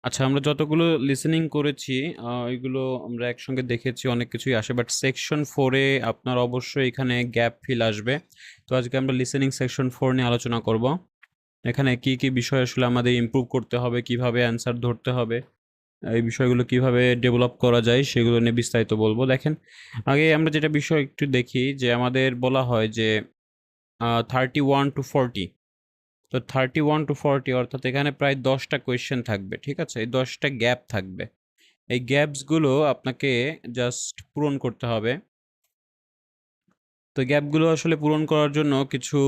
আচ্ছা, আমরা যতগুলো লিসেনিং করেছি এগুলো আমরা একসঙ্গে দেখেছি, অনেক কিছুই আসে। বাট সেকশন 4 এ আপনার অবশ্যই এখানে গ্যাপ ফিল আসবে। তো আজকে আমরা লিসেনিং সেকশন 4 নিয়ে আলোচনা করব। এখানে কি, কি বিষয় আসলে আমাদের ইমপ্রুভ করতে হবে, কিভাবে অ্যান্সার ধরতে হবে, এই বিষয়গুলো কিভাবে ডেভেলপ করা যায় সেগুলো নিয়ে বিস্তারিত বলব। দেখেন, আগে আমরা যেটা বিষয় একটু দেখি যে আমাদের বলা হয় যে 31 to 40, তো 31 to 40 অর্থাৎ এখানে প্রায় 10টা কোয়েশ্চেন থাকবে, ঠিক আছে? এই 10টা গ্যাপ থাকবে। এই গ্যাপসগুলো আপনাকে জাস্ট পূরণ করতে হবে। তো গ্যাপগুলো আসলে পূরণ করার জন্য কিছু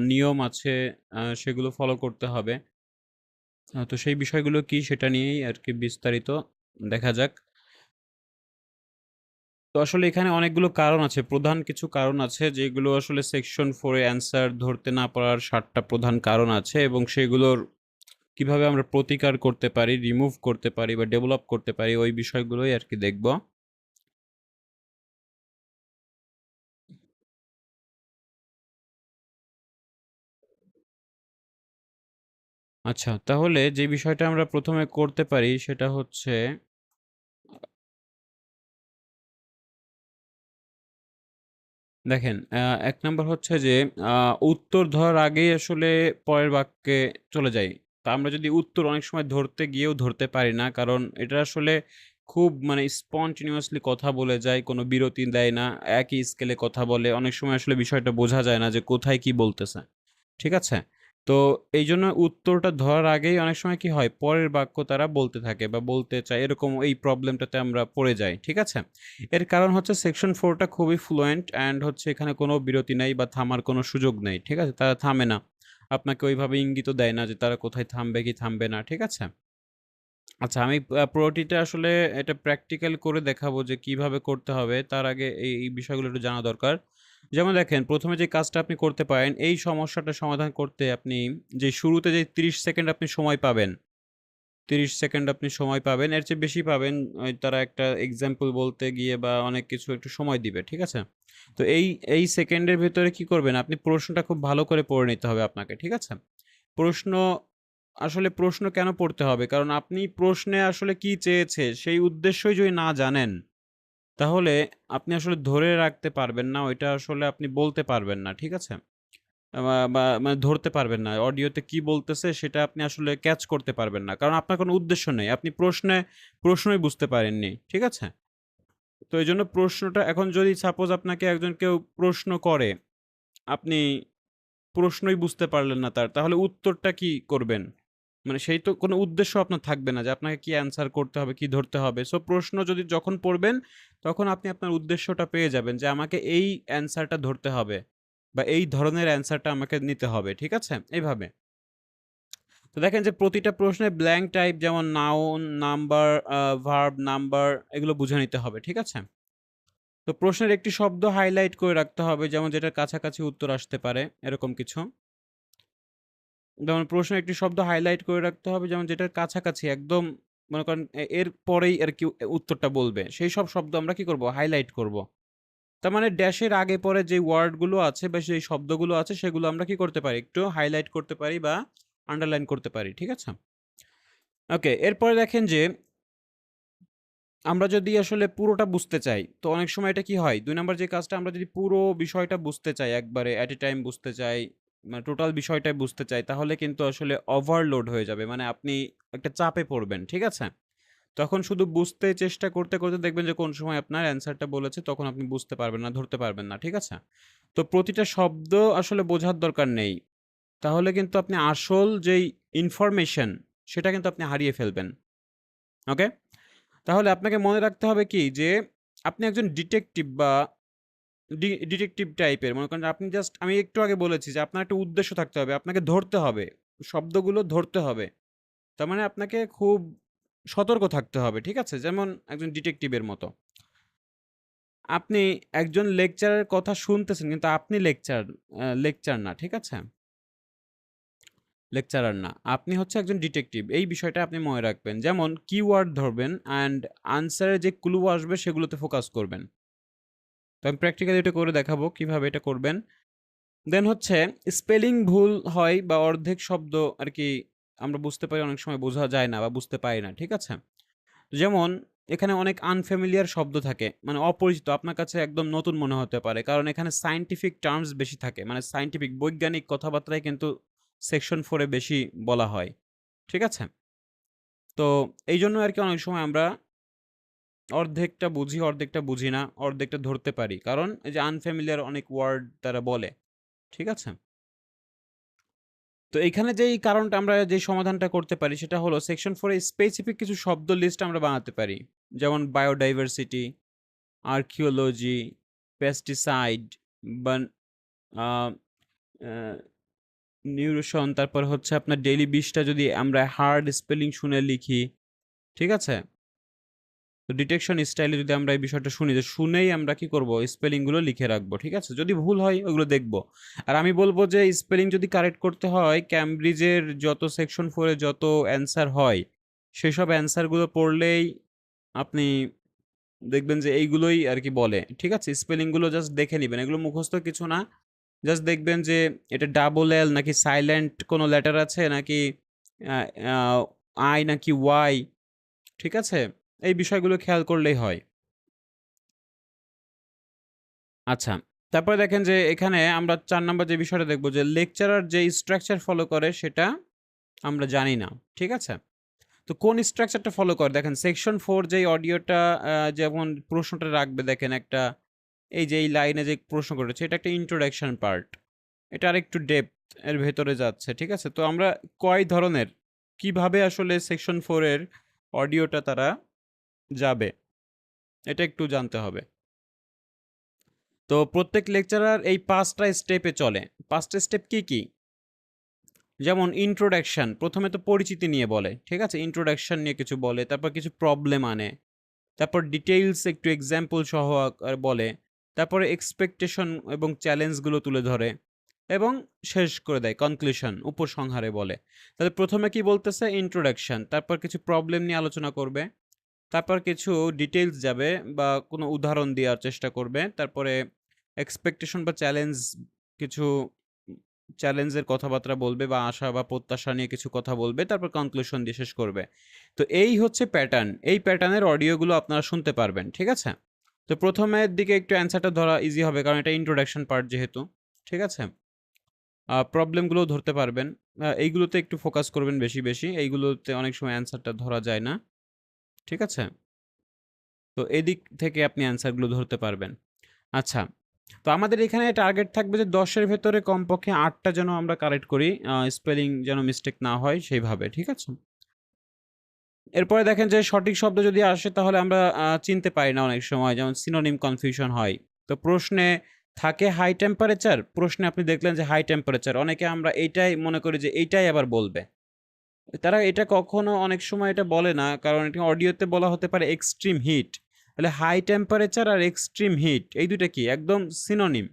নিয়ম আছে, সেগুলো ফলো করতে হবে। তো সেই বিষয়গুলো কি সেটা নিয়েই আরকি বিস্তারিত দেখা যাক। তো আসলে এখানে অনেকগুলো কারণ আছে। প্রধান কিছু কারণ আছে যেগুলো আসলে সেকশন 4 এ অ্যান্সার ধরতে না পারার ৭ টা প্রধান কারণ আছে, এবং সেগুলোর কিভাবে আমরা প্রতিকার করতে পারি, রিমুভ করতে পারি বা ডেভেলপ করতে পারি, ওই বিষয়গুলোই আরকি দেখব। আচ্ছা, তাহলে যে বিষয়টা আমরা ১ম এ করতে পারি সেটা হচ্ছে, দেখেন, ১ নাম্বার হচ্ছে যে আ উত্তর ধরার আগেই আসলে পরের বাক্যে চলে যাই। তো আমরা যদি উত্তর অনেক সময় ধরতে গিয়েও ধরতে পারি না। কারণ এটা আসলে খুব মানে spontaneously কথা বলে যায়, কোনো বিরতি দেয় না। একই স্কেলে কথা বলে। অনেক সময় আসলে বিষয়টা বোঝা যায় না যে কোথায় কি বলতেছে। ঠিক আছে? তো এইজন্য উত্তরটা ধরার আগেই অনেক সময় কি হয়, পরের বাক্য তারা বলতে থাকে বা বলতে চায়। এরকম এই প্রবলেমটাতে আমরা পড়ে যাই। ঠিক আছে? এর কারণ হচ্ছে সেকশন 4 টা খুবই ফ্লুয়েন্ট অ্যান্ড হচ্ছে এখানে কোনো বিরতি নাই বা থামার কোনো সুযোগ নেই। ঠিক আছে? তারা থামে না। আপনাকে ওইভাবে ইঙ্গিতও দেয় না যে তারা কোথায় থামবে কি থামবে না। ঠিক আছে? আচ্ছা, আমি পুরোটিটা আসলে এটা প্র্যাকটিক্যাল করে দেখাবো যে কিভাবে করতে হবে। তার আগে এই বিষয়গুলো একটু জানা দরকার। যেমন দেখেন, ১ম এ যে কাজটা আপনি করতে পারেন, এই সমস্যাটা সমাধান করতে আপনি যে শুরুতে যে ৩০ সেকেন্ড আপনি সময় পাবেন, ৩০ সেকেন্ড আপনি সময় পাবেন। এর চেয়ে বেশি পাবেন, তারা একটা এক্সাম্পল বলতে গিয়ে বা অনেক কিছু একটু সময় দিবে। ঠিক আছে? তো এই সেকেন্ডের ভেতরে কি করবেন? আপনি প্রশ্নটা খুব ভালো করে পড়ে নিতে হবে আপনাকে। ঠিক আছে? প্রশ্ন আসলে প্রশ্ন কেন পড়তে হবে? কারণ আপনি প্রশ্নে আসলে কি চেয়েছে সেই উদ্দেশ্যই যদি না জানেন, তাহলে আপনি আসলে ধরে রাখতে পারবেন না। ওইটা আসলে আপনি বলতে পারবেন না। ঠিক আছে? বা মানে ধরতে পারবেন না। অডিওতে কি বলতেছে সেটা আপনি আসলে ক্যাচ করতে পারবেন না। কারণ আপনার কোনো উদ্দেশ্য নেই। আপনি প্রশ্নই বুঝতে পারেননি। ঠিক আছে? তো এইজন্য প্রশ্নটা এখন যদি সাপোজ আপনাকে একজন কেউ প্রশ্ন করে, আপনি প্রশ্নই বুঝতে পারলেন না তার, তাহলে উত্তরটা কি করবেন? মানে সেই তো কোনো উদ্দেশ্য আপনার থাকবে না যে আপনাকে কি অ্যান্সার করতে হবে, কি ধরতে হবে। সো প্রশ্ন যদি যখন পড়বেন, তখন আপনি আপনার উদ্দেশ্যটা পেয়ে যাবেন যে আমাকে এই অ্যান্সারটা ধরতে হবে বা এই ধরনের অ্যান্সারটা আমাকে নিতে হবে। ঠিক আছে? এভাবে। তো দেখেন যে প্রতিটা প্রশ্নে ব্ল্যাংক টাইপ, যেমন নাউন, নাম্বার, ভার্ব, নাম্বার, এগুলো বুঝে নিতে হবে। ঠিক আছে? তো প্রশ্নের একটি শব্দ হাইলাইট করে রাখতে হবে, যেমন যেটার কাছাকাছি উত্তর আসতে পারে, এরকম কিছু। যেমন প্রশ্নের একটি শব্দ হাইলাইট করে রাখতে হবে, যেমন যেটার কাছাকাছি একদম, মনে করেন এর পরেই আরকি উত্তরটা বলবে। সেই সব শব্দ আমরা কি করব? হাইলাইট করব। তার মানে ড্যাশের আগে পরে যে ওয়ার্ড গুলো আছে বা সেই শব্দগুলো আছে সেগুলো আমরা কি করতে পারি? একটু হাইলাইট করতে পারি বা আন্ডারলাইন করতে পারি। ঠিক আছে? ওকে, এরপরে দেখেন যে আমরা যদি আসলে পুরোটা বুঝতে চাই, তো অনেক সময় এটা কি হয়? ২ নাম্বার যে কাজটা, আমরা যদি পুরো বিষয়টা বুঝতে চাই, একবারে এট এ টাইম বুঝতে চাই, মানে টোটাল বিষয়টাই বুঝতে চাই, তাহলে কিন্তু আসলে ওভারলোড হয়ে যাবে। মানে আপনি একটা চাপে পড়বেন। ঠিক আছে? তখন শুধু বুঝতে চেষ্টা করতে, করতে দেখবেন যে কোন সময় আপনার অ্যান্সারটা বলেছে, তখন আপনি বুঝতে পারবেন না, ধরতে পারবেন না। ঠিক আছে? তো প্রতিটা শব্দ আসলে বোঝার দরকার নেই। তাহলে কিন্তু আপনি আসল যেই ইনফরমেশন, সেটা কিন্তু আপনি হারিয়ে ফেলবেন। ওকে? তাহলে আপনাকে মনে রাখতে হবে কি যে আপনি একজন ডিটেকটিভ বা ডিটেকটিভ টাইপের। মনে করেন আপনি জাস্ট, আমি একটু আগে বলেছি যে আপনার একটা উদ্দেশ্য থাকতে হবে। আপনাকে ধরতে হবে। শব্দগুলো ধরতে হবে। তার মানে আপনাকে খুব সতর্ক থাকতে হবে। ঠিক আছে? যেমন একজন ডিটেকটিভের মতো। আপনি একজন লেকচারের কথা শুনতেছেন, কিন্তু আপনি লেকচার না। ঠিক আছে? লেকচারার না। আপনি হচ্ছে একজন ডিটেকটিভ। এই বিষয়টা আপনি মনে রাখবেন। যেমন কিওয়ার্ড ধরবেন অ্যান্ড আনসারে যে ক্লু আসবে সেগুলোতে ফোকাস করবেন। তো আমি প্র্যাকটিক্যালি এটা করে দেখাবো কিভাবে এটা করবেন। দেন হচ্ছে স্পেলিং ভুল হয় বা অর্ধেক শব্দ আরকি আমরা বুঝতে পারি, অনেক সময় বোঝা যায় না বা বুঝতে পারি না। ঠিক আছে? যেমন এখানে অনেক আনফ্যামিলিয়ার শব্দ থাকে। মানে অপরিচিত, আপনার কাছে একদম নতুন মনে হতে পারে। কারণ এখানে সায়েন্টিফিক টার্মস বেশি থাকে। মানে সায়েন্টিফিক বৈজ্ঞানিক কথাবার্তাই কিন্তু সেকশন 4 এ বেশি বলা হয়। ঠিক আছে? তো এইজন্য আরকি অনেক সময় আমরা অর্ধেকটা বুঝি, অর্ধেকটা বুঝি না, অর্ধেকটা ধরতে পারি। কারণ এই যে আনফ্যামিলিয়ার অনেক ওয়ার্ড তারা বলে। ঠিক আছে? তো এইখানে যেই কারণটা আমরা যেই সমাধানটা করতে পারি সেটা হলো সেকশন 4 এ স্পেসিফিক কিছু শব্দ লিস্ট আমরা বানাতে পারি। যেমন বায়োডাইভার্সিটি, আর্কিওলজি, পেস্টিসাইড, বান আ অ্যা নিউরোশন, তারপর হচ্ছে আপনার ডেইলি ২০ টা যদি আমরা হার্ড স্পেলিং শুনে লিখি, ঠিক আছে? তো ডিটেকশন স্টাইলে যদি আমরা এই বিষয়টা শুনি, যে শুনেই আমরা কি করব? স্পেলিং গুলো লিখে রাখবো। ঠিক আছে? যদি ভুল হয় ওগুলো দেখব। আর আমি বলব যে স্পেলিং যদি কারেক্ট করতে হয়, ক্যামব্রিজের যত সেকশন 4 এ যত অ্যান্সার হয়, সেসব অ্যান্সার গুলো পড়লেই আপনি দেখবেন যে এইগুলোই আরকি বলে। ঠিক আছে? স্পেলিং গুলো জাস্ট দেখে নিবেন। এগুলো মুখস্থ কিছু না। জাস্ট দেখবেন যে এটা ডাবল এল নাকি সাইলেন্ট কোনো লেটার আছে, নাকি আ আ আই নাকি ওয়াই। ঠিক আছে? এই বিষয়গুলো খেয়াল করলেই হয়। আচ্ছা। তারপরে দেখেন যে এখানে আমরা ৪ নাম্বার যে বিষয়টা দেখব, যে লেকচারার যে স্ট্রাকচার ফলো করে সেটা আমরা জানি না। ঠিক আছে? তো কোন স্ট্রাকচারটা ফলো করে? দেখেন সেকশন 4 যেই অডিওটা যেমন প্রশ্নটা রাখবে, দেখেন একটা এই যে এই লাইনে যে প্রশ্ন করেছে, এটা একটা ইন্ট্রোডাকশন পার্ট। এটা আরেকটু ডেপথ এর ভেতরে যাচ্ছে। ঠিক আছে? তো আমরা কয় ধরনের, কিভাবে আসলে সেকশন 4 এর অডিওটা তারা যাবে, এটা একটু জানতে হবে। তো প্রত্যেক লেকচারার এই ৫ টা স্টেপে চলে। ৫ টা স্টেপ কি, কি? যেমন ইন্ট্রোডাকশন, ১ম এ তো পরিচিতি নিয়ে বলে। ঠিক আছে? ইন্ট্রোডাকশন নিয়ে কিছু বলে, তারপর কিছু প্রবলেম আনে। তারপর ডিটেইলস একটু এক্সাম্পল সহ বলে। তারপরে এক্সপেকটেশন এবং চ্যালেঞ্জগুলো তুলে ধরে এবং শেষ করে দেয় কনক্লুশন, উপসংহারে বলে। তাহলে ১ম এ কি বলতেছে? ইন্ট্রোডাকশন। তারপর কিছু প্রবলেম নিয়ে আলোচনা করবে। তারপর কিছু ডিটেইলস যাবে বা কোনো উদাহরণ দেওয়ার চেষ্টা করবে। তারপরে এক্সপেকটেশন বা চ্যালেঞ্জ, কিছু চ্যালেঞ্জের কথাবার্তা বলবে বা আশা বা প্রত্যাশা নিয়ে কিছু কথা বলবে। তারপর কনক্লুশন দিয়ে শেষ করবে। তো এই হচ্ছে প্যাটার্ন। এই প্যাটার্নের অডিওগুলো আপনারা শুনতে পারবেন। ঠিক আছে? তো ১ম এর দিকে একটু অ্যান্সারটা ধরা ইজি হবে, কারণ এটা ইন্ট্রোডাকশন পার্ট যেহেতু। ঠিক আছে? প্রবলেমগুলোও ধরতে পারবেন। এইগুলোতে একটু ফোকাস করবেন বেশি, বেশি। এইগুলোতে অনেক সময় অ্যান্সারটা ধরা যায় না। ঠিক আছে? তো এদিক থেকে আপনি অ্যান্সারগুলো ধরতে পারবেন। আচ্ছা। তো আমাদের এখানে টার্গেট থাকবে যে ১০ এর ভেতরে কমপক্ষে ৮ টা যেন আমরা কারেক্ট করি। স্পেলিং যেন মিস্টেক না হয় সেইভাবে। ঠিক আছে? এরপরে দেখেন যে সঠিক শব্দ যদি আসে তাহলে আমরা চিনতে পারি না অনেক সময়। যেমন সিনোনিম কনফিউশন হয়। তো প্রশ্নে থাকে হাই টেম্পারেচার, প্রশ্নে আপনি দেখলেন যে হাই টেম্পারেচার। অনেকে আমরা এইটাই মনে করি যে এইটাই আবার বলবে। তারা এটা কখনো অনেক সময় এটা বলে না। কারণ এটা অডিওতে বলা হতে পারে এক্সট্রিম হিট। তাহলে হাই টেম্পারেচার আর এক্সট্রিম হিট এই ২ টা কি? একদম সিনোনিম।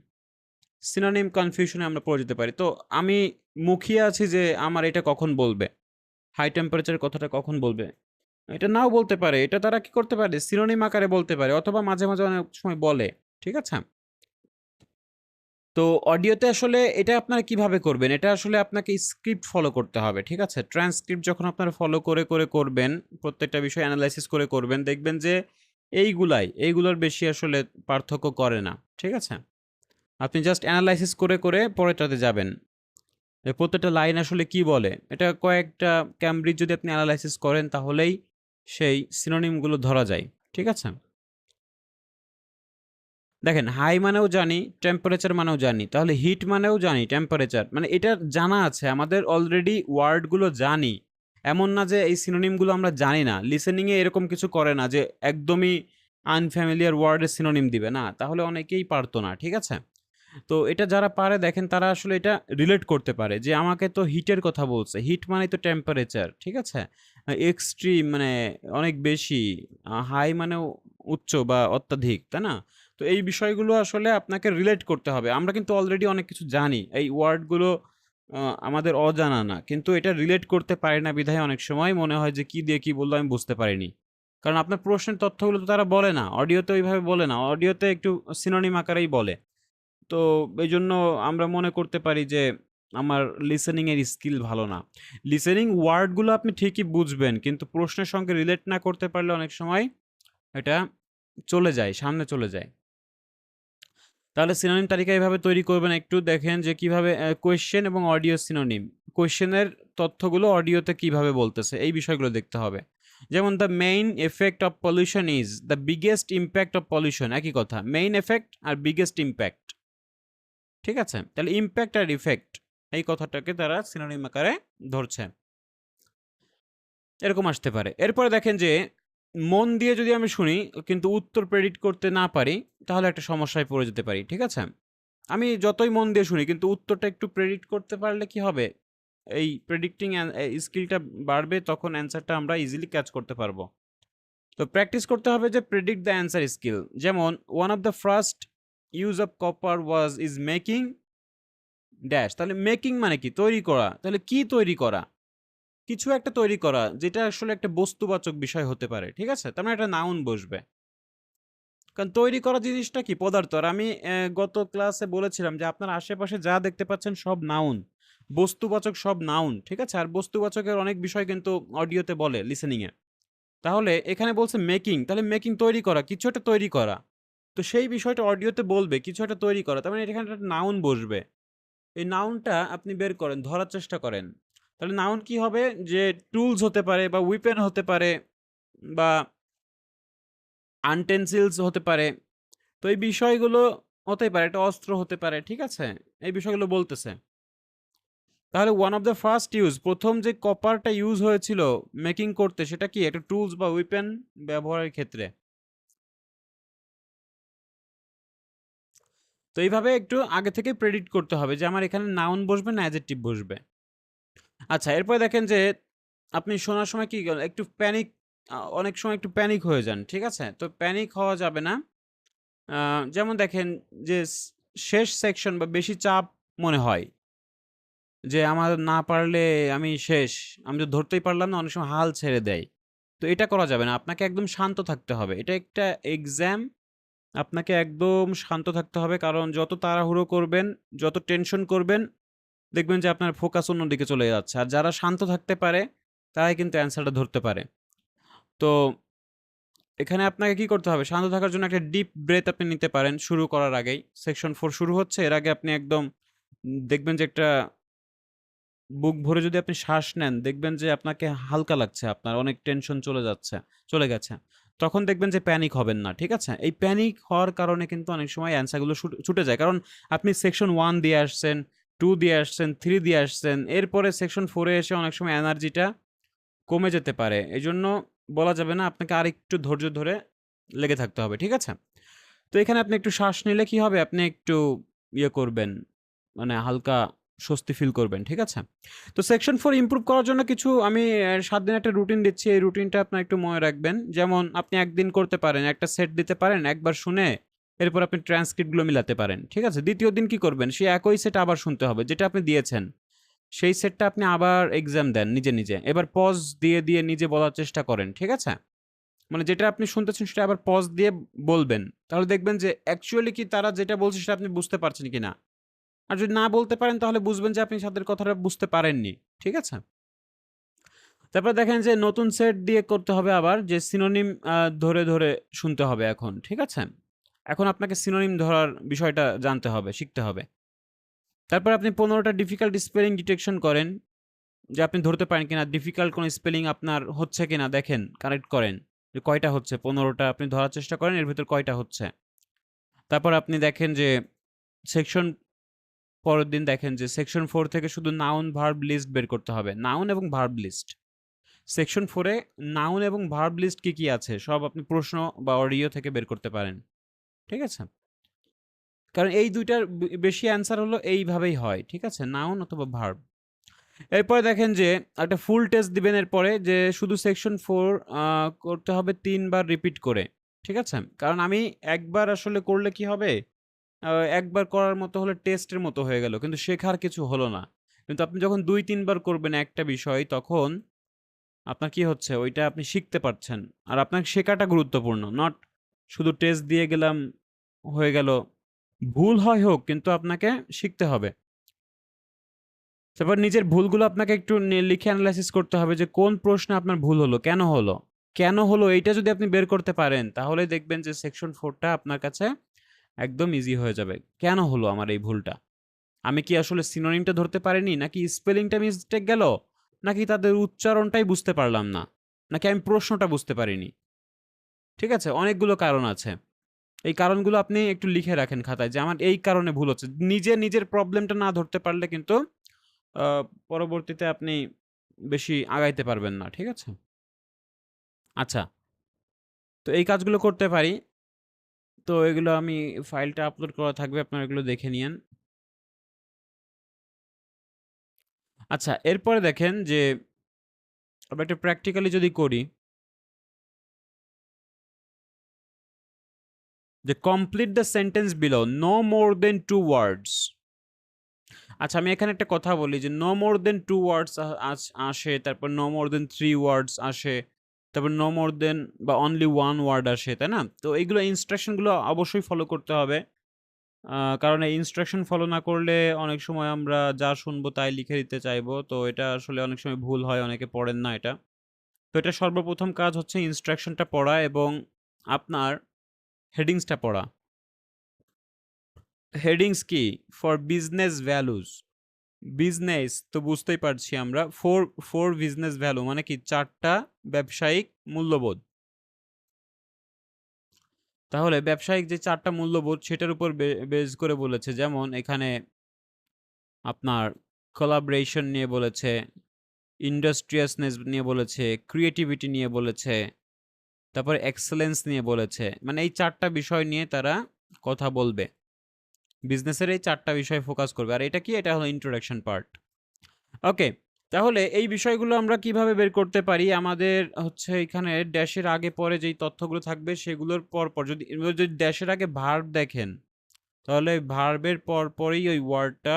সিনোনিম কনফিউশন এ আমরা পড়ে যেতে পারি। তো আমি মুখিয়ে আছি যে আমার এটা কখন বলবে? হাই টেম্পারেচার কথাটা কখন বলবে? এটা নাও বলতে পারে। এটা তারা কি করতে পারে? সিনোনিম আকারে বলতে পারে অথবা মাঝে, মাঝে অনেক সময় বলে। ঠিক আছে? তো অডিওতে আসলে এটা আপনারা কিভাবে করবেন? এটা আসলে আপনাকে স্ক্রিপ্ট ফলো করতে হবে। ঠিক আছে? ট্রান্সক্রিপ্ট যখন আপনারা ফলো করে, করে করবেন, প্রত্যেকটা বিষয় এনালাইসিস করে করবেন, দেখবেন যে এইগুলোর বেশি আসলে পার্থক্য করে না। ঠিক আছে? আপনি জাস্ট এনালাইসিস করে, করে পরেরটাতে যাবেন। যে প্রত্যেকটা লাইন আসলে কি বলে? এটা কয়েকটা ক্যামব্রিজ যদি আপনি এনালাইসিস করেন তাহলেই সেই সিনোনিম গুলো ধরা যায়। ঠিক আছে? দেখেন হাই মানেও জানি, টেম্পারেচার মানেও জানি। তাহলে হিট মানেও জানি, টেম্পারেচার। মানে এটা জানা আছে। আমাদের অলরেডি ওয়ার্ড গুলো জানি। এমন না যে এই সিনোনিম গুলো আমরা জানি না। লিসেনিং এ এরকম কিছু করে না যে একদমই আনফ্যামিলিয়ার ওয়ার্ড এর সিনোনিম দিবে। না, তাহলে অনেকেই পারত না। ঠিক আছে? তো এটা যারা পারে দেখেন তারা আসলে এটা রিলেট করতে পারে যে আমাকে তো হিটের কথা বলছে। হিট মানেই তো টেম্পারেচার। ঠিক আছে? এক্সট্রিম মানে অনেক বেশি, হাই মানেও উচ্চ বা অত্যাধিক, তাই না? তো এই বিষয়গুলো আসলে আপনাকে রিলেট করতে হবে। আমরা কিন্তু অলরেডি অনেক কিছু জানি। এই ওয়ার্ডগুলো আ আমাদের অজানা না। কিন্তু এটা রিলেট করতে পারি না বিধায় অনেক সময় মনে হয় যে কি দিয়ে কি বলল আমি বুঝতে পারিনি। কারণ আপনার প্রশ্নের তথ্যগুলো তো তারা বলে না। অডিওতে ওইভাবে বলে না। অডিওতে একটু সিনোনিম আকারেই বলে। তো এইজন্য আমরা মনে করতে পারি যে আমার লিসেনিং এর স্কিল ভালো না। লিসেনিং ওয়ার্ডগুলো আপনি ঠিকই বুঝবেন, কিন্তু প্রশ্নের সঙ্গে রিলেট না করতে পারলে অনেক সময় এটা চলে যায়, সামনে চলে যায়। তাহলে সিনোনিম তালিকা এভাবে তৈরি করবেন। একটু দেখেন যে কিভাবে কোয়েশ্চেন এবং অডিও সিনোনিম। কোয়েশ্চেনের তথ্যগুলো অডিওতে কিভাবে বলতেছে, এই বিষয়গুলো দেখতে হবে। যেমন the main effect of pollution is the biggest impact of pollution, একই কথা, মেইন এফেক্ট আর বিগেস্ট ইম্প্যাক্ট। ঠিক আছে, তাহলে ইম্প্যাক্ট আর ইফেক্ট এই কথাটাকে তারা সিনোনিম আকারে ধরছে, এরকম আসতে পারে। এরপরে দেখেন যে মন দিয়ে যদি আমি শুনি কিন্তু উত্তর প্রেডিক্ট করতে না পারি, তাহলে একটা সমস্যায় পড়ে যেতে পারি। ঠিক আছে, আমি যতই মন দিয়ে শুনি কিন্তু উত্তরটা একটু প্রেডিক্ট করতে পারলে কি হবে, এই প্রেডিক্টিং স্কিলটা বাড়বে, তখন অ্যান্সারটা আমরা ইজিলি ক্যাচ করতে পারবো। তো প্র্যাকটিস করতে হবে যে প্রেডিক্ট দ্য অ্যান্সার স্কিল। যেমন one of the first use of copper was is making dash. তাহলে মেকিং মানে কি? তৈরি করা। তাহলে কি তৈরি করা? কিছু একটা তৈরি করা, যেটা আসলে একটা বস্তুবাচক বিষয় হতে পারে। ঠিক আছে, তার মানে একটা নাউন বসবে। কারণ তৈরি করা জিনিসটা কি? পদার্থ। আর আমি গত ক্লাসে বলেছিলাম যে আপনার আশেপাশে যা দেখতে পাচ্ছেন সব নাউন, বস্তুবাচক সব নাউন। ঠিক আছে, আর বস্তুবাচকের অনেক বিষয় কিন্তু অডিওতে বলে, লিসেনিং এ। তাহলে এখানে বলছে মেকিং, তাহলে মেকিং তৈরি করা, কিছু একটা তৈরি করা। তো সেই বিষয়টা অডিওতে বলবে কিছু একটা তৈরি করা, তার মানে এখানে একটা নাউন বসবে। এই নাউনটা আপনি বের করেন, ধরার চেষ্টা করেন। তাহলে নাউন কি হবে? যে টুলস হতে পারে, বা উইপেন হতে পারে, বা আনটেনসিলস হতে পারে। তো এই বিষয়গুলো হতেই পারে, একটা অস্ত্র হতে পারে। ঠিক আছে, এই বিষয়গুলো বলতেছে। তাহলে one of the first use, প্রথম যে কপারটা ইউজ হয়েছিল মেকিং করতে, সেটা কি? একটা টুলস বা উইপেন ব্যবহারের ক্ষেত্রে। তো এইভাবে একটু আগে থেকে প্রেডিক্ট করতে হবে যে আমার এখানে নাউন বসবে না অ্যাডজেক্টিভ বসবে। আচ্ছা, এরপরে দেখেন যে আপনি শোনার সময় কি করেন? একটু প্যানিক, অনেক সময় একটু প্যানিক হয়ে যান। ঠিক আছে, তো প্যানিক হওয়া যাবে না। যেমন দেখেন যে শেষ সেকশন বা বেশি চাপ মনে হয় যে আমার না পারলে আমি শেষ, আমি তো ধরতেই পারলাম না, অনেক সময় হাল ছেড়ে দেয়। তো এটা করা যাবে না, আপনাকে একদম শান্ত থাকতে হবে। এটা একটা এক্সাম, আপনাকে একদম শান্ত থাকতে হবে। কারণ যত তাড়াহুড়ো করবেন, যত টেনশন করবেন, দেখবেন যে আপনার ফোকাস অন্যদিকে চলে যাচ্ছে। আর যারা শান্ত থাকতে পারে তারাই কিন্তু অ্যান্সারটা ধরতে পারে। তো এখানে আপনাকে কি করতে হবে? শান্ত থাকার জন্য একটা ডিপ ব্রেথ আপনি নিতে পারেন শুরু করার আগেই। সেকশন 4 শুরু হচ্ছে, এর আগে আপনি একদম দেখবেন যে একটা বুক ভরে যদি আপনি শ্বাস নেন, দেখবেন যে আপনাকে হালকা লাগছে, আপনার অনেক টেনশন চলে গেছে। তখন দেখবেন যে প্যানিক হবেন না। ঠিক আছে? এই প্যানিক হওয়ার কারণে কিন্তু অনেক সময় অ্যান্সারগুলো ছুটে যায়। কারণ আপনি সেকশন 1 দিয়ে আসছেন, 2 দিয়ে আসছেন, 3 দিয়ে আসছেন। এরপরে সেকশন 4 এ এসে অনেক সময় এনার্জিটা কমে যেতে পারে। এজন্য বলা যাবে না, আপনাকে আরেকটু ধৈর্য ধরে লেগে থাকতে হবে। ঠিক আছে? তো এখানে আপনি একটু শ্বাস নিলে কি হবে? আপনি একটু ইয়ে করবেন, মানে হালকা স্বস্তি ফিল করবেন। ঠিক আছে? তো সেকশন 4 ইমপ্রুভ করার জন্য কিছু আমি ৭ দিনের একটা রুটিন দিচ্ছি। এই রুটিনটা আপনার একটু মনে রাখবেন। যেমন আপনি একদিন করতে পারেন, একটা সেট দিতে পারেন, একবার শুনে এরপর আপনি ট্রান্সক্রিপ্টগুলো মিলাতে পারেন। ঠিক আছে? দ্বিতীয় দিন কি করবেন? সেই একই সেট আবার শুনতে হবে, যেটা আপনি দিয়েছেন। সেই সেটটা আপনি আবার এক্সাম দেন নিজে। এবার পজ দিয়ে নিজে বলার চেষ্টা করেন। ঠিক আছে? মানে যেটা আপনি শুনতেছেন সেটা আবার পজ দিয়ে বলবেন। তাহলে দেখবেন যে অ্যাকচুয়ালি কি তারা যেটা বলছে সেটা আপনি বুঝতে পারছেন কিনা। আর যদি না বলতে পারেন তাহলে বুঝবেন যে আপনি তাদের কথাটা বুঝতে পারেননি। ঠিক আছে? তারপর দেখেন যে নতুন সেট দিয়ে করতে হবে আবার, যে সিনোনিম ধরে শুনতে হবে এখন। ঠিক আছে? এখন আপনাকে সিনোনিম ধরার বিষয়টা জানতে হবে, শিখতে হবে। তারপর আপনি ১৫ টা ডিফিকাল্ট স্পেলিং ডিটেকশন করেন। যে আপনি ধরতে পারেন কিনা, ডিফিকাল্ট কোনো স্পেলিং আপনার হচ্ছে কিনা দেখেন, কারেক্ট করেন। যে কয়টা হচ্ছে? ১৫ টা আপনি ধরার চেষ্টা করেন এর ভেতর কয়টা হচ্ছে। তারপর আপনি দেখেন যে সেকশন, পরের দিন দেখেন যে সেকশন 4 থেকে শুধু নাউন ভার্ব লিস্ট বের করতে হবে। নাউন এবং ভার্ব লিস্ট। সেকশন 4 এ নাউন এবং ভার্ব লিস্ট কি আছে সব আপনি প্রশ্ন বা অডিও থেকে বের করতে পারেন। ঠিক আছে? কারণ এই ২ টার বেশি অ্যান্সার হলো এইভাবেই হয়। ঠিক আছে? নাউন অথবা ভার্ব। এরপরে দেখেন যে একটা ফুল টেস্ট দিবেন এরপরে, যে শুধু সেকশন 4 করতে হবে ৩ বার রিপিট করে। ঠিক আছে? কারণ আমি একবার আসলে করলে কি হবে? একবার করার মতো হলে টেস্টের মতো হয়ে গেল। কিন্তু শেখার কিছু হলো না। কিন্তু আপনি যখন ২-৩ বার করবেন একটা বিষয়, তখন আপনার কি হচ্ছে? ওইটা আপনি শিখতে পারছেন। আর আপনার শেখাটা গুরুত্বপূর্ণ। নট শুধু টেস্ট দিয়ে গেলাম, হয়ে গেল। ভুল হয় হোক, কিন্তু আপনাকে শিখতে হবে। তারপর নিজের ভুলগুলো আপনাকে একটু লিখে অ্যানালাইসিস করতে হবে যে কোন প্রশ্নে আপনার ভুল হলো, কেন হলো এইটা যদি আপনি বের করতে পারেন তাহলে দেখবেন যে সেকশন 4টা আপনার কাছে একদম ইজি হয়ে যাবে। কেন হলো আমার এই ভুলটা? আমি কি আসলে সিনোনিমটা ধরতে পারিনি, নাকি স্পেলিংটা মিস্টেক গেল, নাকি তাদের উচ্চারণটাই বুঝতে পারলাম না, নাকি আমি প্রশ্নটা বুঝতে পারিনি? ঠিক আছে, অনেকগুলো কারণ আছে। এই কারণগুলো আপনি একটু লিখে রাখেন খাতায় যে আমার এই কারণে ভুল হচ্ছে। নিজের প্রবলেমটা না ধরতে পারলে কিন্তু পরবর্তীতে আপনি বেশি আগাইতে পারবেন না। ঠিক আছে? আচ্ছা, তো এই কাজগুলো করতে পারি। তো এগুলো আমি ফাইলটা আপলোড করা থাকবে, আপনারা এগুলো দেখে নিয়েন। আচ্ছা, এরপরে দেখেন যে আমরা একটা প্র্যাকটিক্যালি যদি করি, যে complete the sentence below, no more than 2 words. আচ্ছা, আমি এখানে একটা কথা বলি যে নো মোর দেন 2 ওয়ার্ডস আসে, তারপর নো মোর দেন 3 ওয়ার্ডস আসে, তারপর নো মোর দেন বা অনলি 1 ওয়ার্ড আসে, তাই না? তো এইগুলো ইনস্ট্রাকশনগুলো অবশ্যই ফলো করতে হবে। কারণ এই ইনস্ট্রাকশন ফলো না করলে অনেক সময় আমরা যা শুনবো তাই লিখে দিতে চাইবো। তো এটা আসলে অনেক সময় ভুল হয়, অনেকে পড়েন না এটা। তো এটা সর্বপ্রথম কাজ হচ্ছে ইনস্ট্রাকশনটা পড়া এবং আপনার হেডিংসটা পড়া। হেডিংস কি? For business values. বিজনেস তো বুঝতেই পারছি আমরা। ফোর বিজনেস ভ্যালু মানে কি? 4টা ব্যবসায়িক মূল্যবোধ। তাহলে ব্যবসায়িক যে 4টা মূল্যবোধ সেটার উপর বেস করে বলেছে। যেমন এখানে আপনার কোলাবরেশন নিয়ে বলেছে, ইন্ডাস্ট্রিয়াসনেস নিয়ে বলেছে, ক্রিয়েটিভিটি নিয়ে বলেছে, তারপরে এক্সেলেন্স নিয়ে বলেছে। মানে এই 4টা বিষয় নিয়ে তারা কথা বলবে। বিজনেসের এই 4টা বিষয় ফোকাস করবে। আর এটা কি? এটা হলো ইন্ট্রোডাকশন পার্ট। ওকে, তাহলে এই বিষয়গুলো আমরা কিভাবে বের করতে পারি? আমাদের হচ্ছে এখানে ড্যাশের আগে পরে যেই তথ্যগুলো থাকবে সেগুলোর পরপর যদি ড্যাশের আগে ভার্ব দেখেন, তাহলে ভার্বের পরপরই ওই ওয়ার্ডটা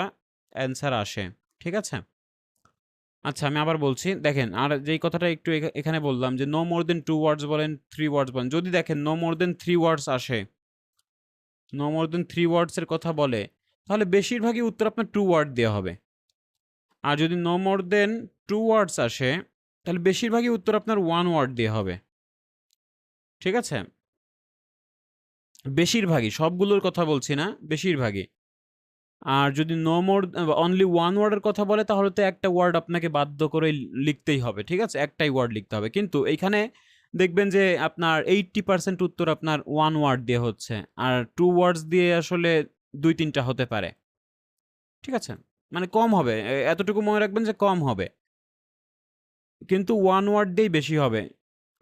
অ্যান্সার আসে। ঠিক আছে? আচ্ছা, আমি আবার বলছি। দেখেন, আর যেই কথাটা একটু এখানে বললাম যে নো মোর দেন 2 ওয়ার্ডস বলেন, 3 ওয়ার্ডস বলেন। যদি দেখেন নো মোর দেন 3 ওয়ার্ডস আসে, নো মোর দেন 3 ওয়ার্ডস এর কথা বলে, তাহলে বেশিরভাগই উত্তর আপনার 2 ওয়ার্ড দেয়া হবে। আর যদি নো মোর দেন 2 ওয়ার্ডস আসে, তাহলে বেশিরভাগই উত্তর আপনার 1 ওয়ার্ড দিয়ে হবে। ঠিক আছে? বেশিরভাগই, সবগুলোর কথা বলছি না, বেশিরভাগই। আর যদি নো মোর অনলি 1 ওয়ার্ডের কথা বলে, তাহলে তো একটা ওয়ার্ড আপনাকে বাধ্য করে লিখতেই হবে। ঠিক আছে? একটাই ওয়ার্ড লিখতে হবে। কিন্তু এইখানে দেখবেন যে আপনার 80% উত্তর আপনার 1 ওয়ার্ড দিয়ে হচ্ছে। আর 2 ওয়ার্ডস দিয়ে আসলে 2-3টা হতে পারে। ঠিক আছে? মানে কম হবে। এতটুকু মনে রাখবেন যে কম হবে। কিন্তু 1 ওয়ার্ড দিয়েই বেশি হবে।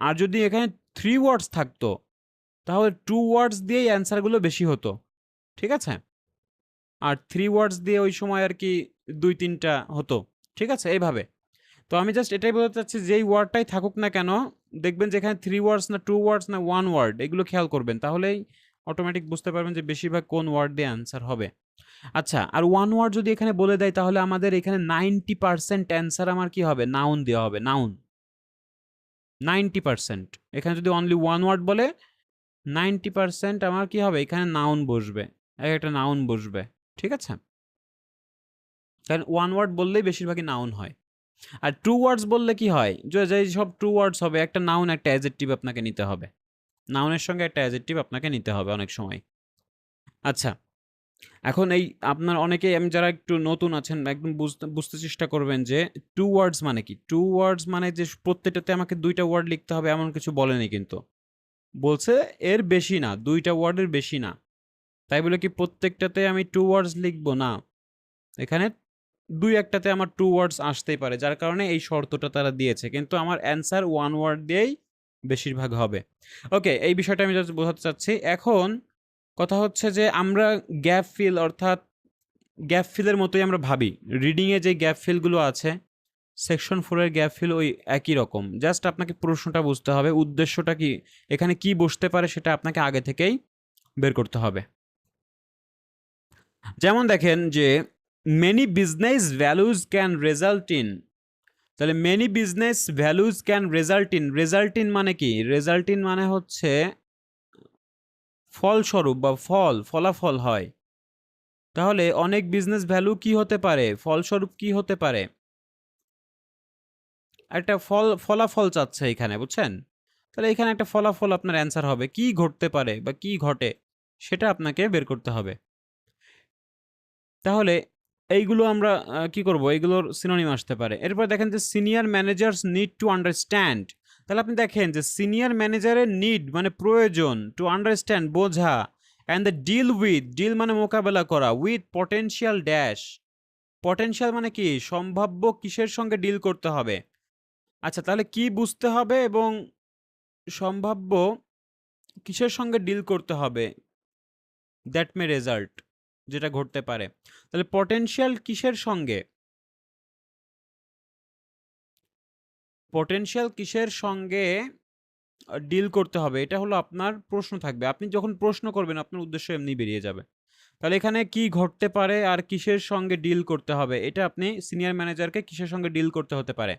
আর যদি এখানে 3 ওয়ার্ডস থাকতো, তাহলে 2 ওয়ার্ডস দিয়েই অ্যান্সারগুলো বেশি হতো। ঠিক আছে? আর 3 ওয়ার্ডস দিয়ে ওই সময় আরকি 2-3টা হতো। ঠিক আছে? এইভাবে। তো আমি জাস্ট এটাই বলতে চাচ্ছি, যেই ওয়ার্ডটাই থাকুক না কেন, দেখবেন যে এখানে 3 ওয়ার্ডস না 2 ওয়ার্ডস না 1 ওয়ার্ড, এগুলো খেয়াল করবেন। তাহলেই অটোমেটিক বুঝতে পারবেন যে বেশিরভাগ কোন ওয়ার্ড দিয়ে অ্যান্সার হবে। আচ্ছা, আর 1 ওয়ার্ড যদি এখানে বলে দেয়, তাহলে আমাদের এখানে 90% অ্যান্সার আমার কি হবে? নাউন দেওয়া হবে, নাউন। 90%। এখানে যদি অনলি 1 ওয়ার্ড বলে, 90% আমার কি হবে? এখানে নাউন বসবে। একটা নাউন বসবে। ঠিক আছে? কারণ 1 ওয়ার্ড বললেই বেশিরভাগই নাউন হয়। আর 2 ওয়ার্ডস বললে কি হয়? যেই সব 2 ওয়ার্ডস হবে, একটা নাউন, একটা অ্যাডজেক্টিভ আপনাকে নিতে হবে। নাউনের সঙ্গে একটা অ্যাডজেক্টিভ আপনাকে নিতে হবে অনেক সময়। আচ্ছা, এখন এই আপনার অনেকেই, আমি যারা একটু নতুন আছেন, একদম বুঝতে চেষ্টা করবেন যে 2 ওয়ার্ডস মানে কি? 2 ওয়ার্ডস মানে যে প্রত্যেকটাতে আমাকে 2টা ওয়ার্ড লিখতে হবে এমন কিছু বলেনি কিন্তু। বলছে এর বেশি না, 2টা ওয়ার্ডের বেশি না। তাই বলে কি প্রত্যেকটাতে আমি 2 ওয়ার্ডস লিখব? না। এখানে 2-1টাতে আমার 2 ওয়ার্ডস আসতেই পারে। যার কারণে এই শর্তটা তারা দিয়েছে। কিন্তু আমার অ্যান্সার 1 ওয়ার্ড দিয়েই বেশিরভাগ হবে। ওকে, এই বিষয়টা আমি জাস্ট বোঝাতে চাচ্ছি। এখন কথা হচ্ছে যে আমরা গ্যাপ ফিল, অর্থাৎ গ্যাপ ফিলের মতোই আমরা ভাবি। রিডিং এ যে গ্যাপ ফিলগুলো আছে, সেকশন 4 এর গ্যাপ ফিল ওই একই রকম। জাস্ট আপনাকে প্রশ্নটা বুঝতে হবে, উদ্দেশ্যটা কি, এখানে কি বসতে পারে সেটা আপনাকে আগে থেকেই বের করতে হবে। যেমন দেখেন যে many business values can result in, তাহলে many business values can result in মানে কি? রেজাল্ট ইন মানে হচ্ছে ফলস্বরূপ বা ফলাফল হয়। তাহলে অনেক বিজনেস ভ্যালু কি হতে পারে, ফলস্বরূপ কি হতে পারে? একটা ফলাফল চাচ্ছে এখানে, বুঝছেন? তাহলে এখানে একটা ফলাফল আপনার অ্যান্সার হবে। কি ঘটতে পারে বা কি ঘটে সেটা আপনাকে বের করতে হবে। তাহলে এইগুলো আমরা কি করব? এগুলোর সিনোনিম আসতে পারে। এরপর দেখেন যে senior managers need to understand. তাহলে আপনি দেখেন যে সিনিয়র ম্যানেজারের নিড মানে প্রয়োজন, টু আন্ডারস্ট্যান্ড বোঝা, অ্যান্ড দ্য ডিল মানে মোকাবেলা করা, উইথ পটেনশিয়াল ড্যাশ। পটেনশিয়াল মানে কি? সম্ভাব্য কিসের সঙ্গে ডিল করতে হবে? আচ্ছা, তাহলে কি বুঝতে হবে এবং সম্ভাব্য কিসের সঙ্গে ডিল করতে হবে? দ্যাট মে রেজাল্ট, যেটা ঘটতে পারে। তাহলে পটেনশিয়াল কিসের সঙ্গে? পটেনশিয়াল কিসের সঙ্গে ডিল করতে হবে? এটা হলো আপনার প্রশ্ন থাকবে। আপনি যখন প্রশ্ন করবেন আপনার উদ্দেশ্য এমনি বেরিয়ে যাবে। তাহলে এখানে কি ঘটতে পারে আর কিসের সঙ্গে ডিল করতে হবে? এটা আপনি সিনিয়র ম্যানেজারকে কিসের সঙ্গে ডিল করতে হতে পারে?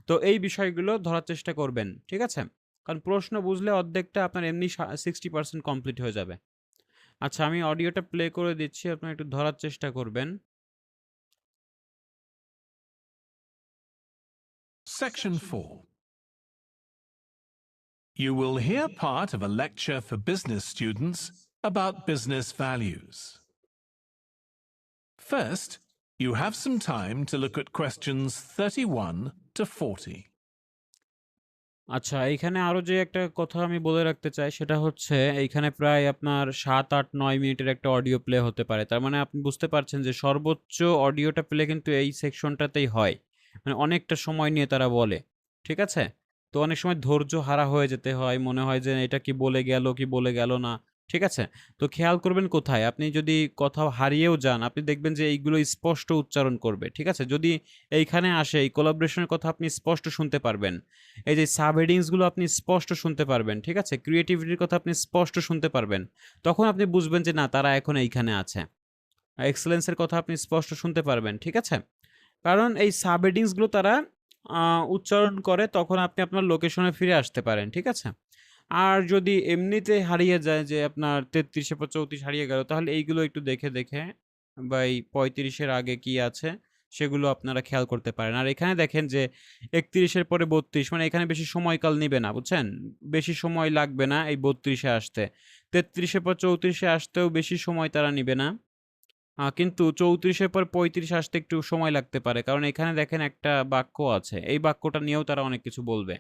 তো এই বিষয়গুলো ধরার চেষ্টা করবেন। ঠিক আছে? কারণ প্রশ্ন বুঝলে অর্ধেকটা আপনার এমনি 60% কমপ্লিট হয়ে যাবে। আচ্ছা, আমি অডিওটা প্লে করে দিচ্ছি, আপনারা একটু ধরার চেষ্টা করবেন। Section 4. You will hear part of a lecture for business students about business values. First, you have some time to look at questions 31 to 40. আচ্ছা, এইখানে আরো যে একটা কথা আমি বলে রাখতে চাই সেটা হচ্ছে এইখানে প্রায় আপনার ৭, ৮, ৯ মিনিটের একটা অডিও প্লে হতে পারে। তার মানে আপনি বুঝতে পারছেন যে সর্বোচ্চ অডিওটা প্লে কিন্তু এই সেকশনটাতেই হয়। মানে অনেকটা সময় নিয়ে তারা বলে। ঠিক আছে? তো অনেক সময় ধৈর্য হারা হয়ে যেতে হয়। মনে হয় যে এটা কি বলে গেল, কি বলে গেল না। ঠিক আছে? তো খেয়াল করবেন কোথায়? আপনি যদি কোথাও হারিয়েও যান, আপনি দেখবেন যে এইগুলো স্পষ্ট উচ্চারণ করবে। ঠিক আছে? যদি এইখানে আসে, এই কোলাবরেশন এর কথা আপনি স্পষ্ট শুনতে পারবেন। এই যে সাব হেডিংসগুলো আপনি স্পষ্ট শুনতে পারবেন। ঠিক আছে? ক্রিয়েটিভিটির কথা আপনি স্পষ্ট শুনতে পারবেন। তখন আপনি বুঝবেন যে না, তারা এখন এইখানে আছে। এক্সেলেন্স এর কথা আপনি স্পষ্ট শুনতে পারবেন। ঠিক আছে? কারণ এই সাব হেডিংসগুলো তারা উচ্চারণ করে, তখন আপনি আপনার লোকেশনে ফিরে আসতে পারেন। ঠিক আছে? আর যদি এমনিতে হারিয়ে যায় যে আপনার ৩৩ এর পর ৩৪ হারিয়ে গেল, তাহলে এইগুলো একটু দেখে বা এই ৩৫ এর আগে কি আছে সেগুলো আপনারা খেয়াল করতে পারেন। আর এখানে দেখেন যে ৩১ এর পরে ৩২, মানে এখানে বেশি সময়কাল নিবে না, বুঝছেন? বেশি সময় লাগবে না এই ৩২ এ আসতে। ৩৩ এর পর ৩৪ এ আসতেও বেশি সময় তারা নিবে না। কিন্তু ৩৪ এর পর ৩৫ আসতে একটু সময় লাগতে পারে। কারণ এখানে দেখেন একটা বাক্য আছে। এই বাক্যটা নিয়েও তারা অনেক কিছু বলবে।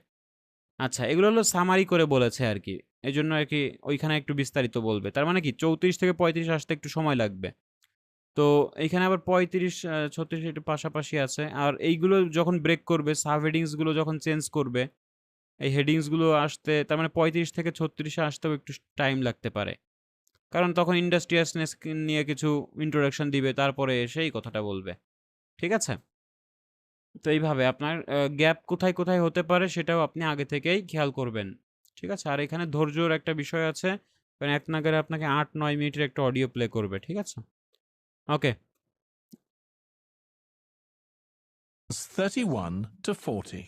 আচ্ছা, এগুলো হলো সামারি করে বলেছে আরকি। এজন্য আরকি ওইখানে একটু বিস্তারিত বলবে। তার মানে কি ৩৪ থেকে ৩৫ আসতে একটু সময় লাগবে। তো এইখানে আবার ৩৫, ৩৬ একটু পাশাপাশি আছে। আর এইগুলো যখন ব্রেক করবে, সাব হেডিংস গুলো যখন চেঞ্জ করবে, এই হেডিংস গুলো আসতে তার মানে ৩৫ থেকে ৩৬ এ আসতেও একটু টাইম লাগতে পারে। কারণ তখন ইন্ডাস্ট্রিয়াসনেস নিয়ে কিছু ইন্ট্রোডাকশন দিবে, তারপরে এসে এই কথাটা বলবে। ঠিক আছে? তো এইভাবে আপনার গ্যাপ কোথায় হতে পারে সেটাও আপনি আগে থেকেই খেয়াল করবেন। ঠিক আছে? আর এখানে ধৈর্যর একটা বিষয় আছে। কারণ এক নাগাড়ে আপনাকে ৮-৯ মিনিটের একটা অডিও প্লে করবে। ঠিক আছে? ওকে। 31 to 40.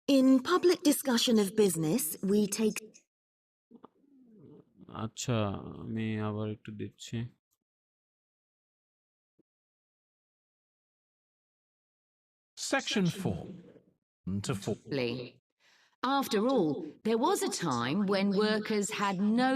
In public discussion of business, we take আচ্ছা, আমি আবার একটু দিচ্ছি। Section 4 to 40. After all, there was a time when workers had no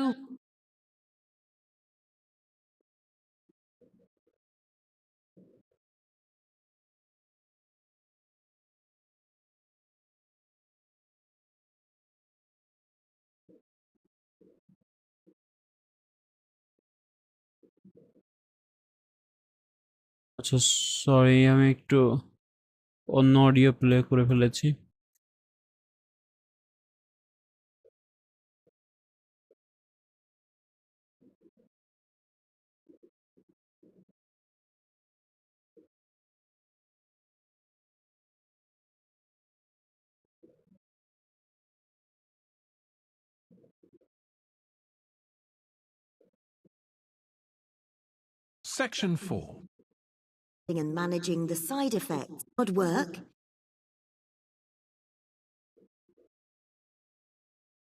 আচ্ছা, সরি, আমি একটু অন্য অডিও প্লে করে ফেলেছি। Section 4. and managing the side effects of work.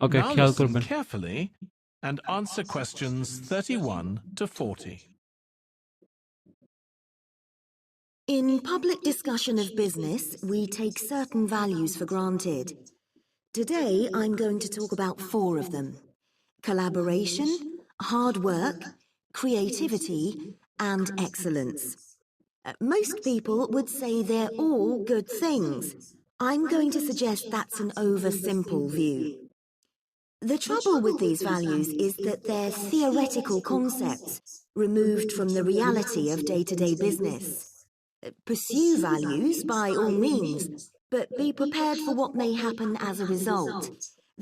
Okay, Now খেয়াল listen করবেন। carefully and answer questions 31 to 40. In public discussion of business, we take certain values for granted. Today, I'm going to talk about 4 of them: collaboration, hard work, creativity, and excellence. Most people would say they're all good things. I'm going to suggest that's an oversimple view. The trouble with these values is that they're theoretical concepts removed from the reality of day-to-day business. Pursue values by all means, but be prepared for what may happen as a result.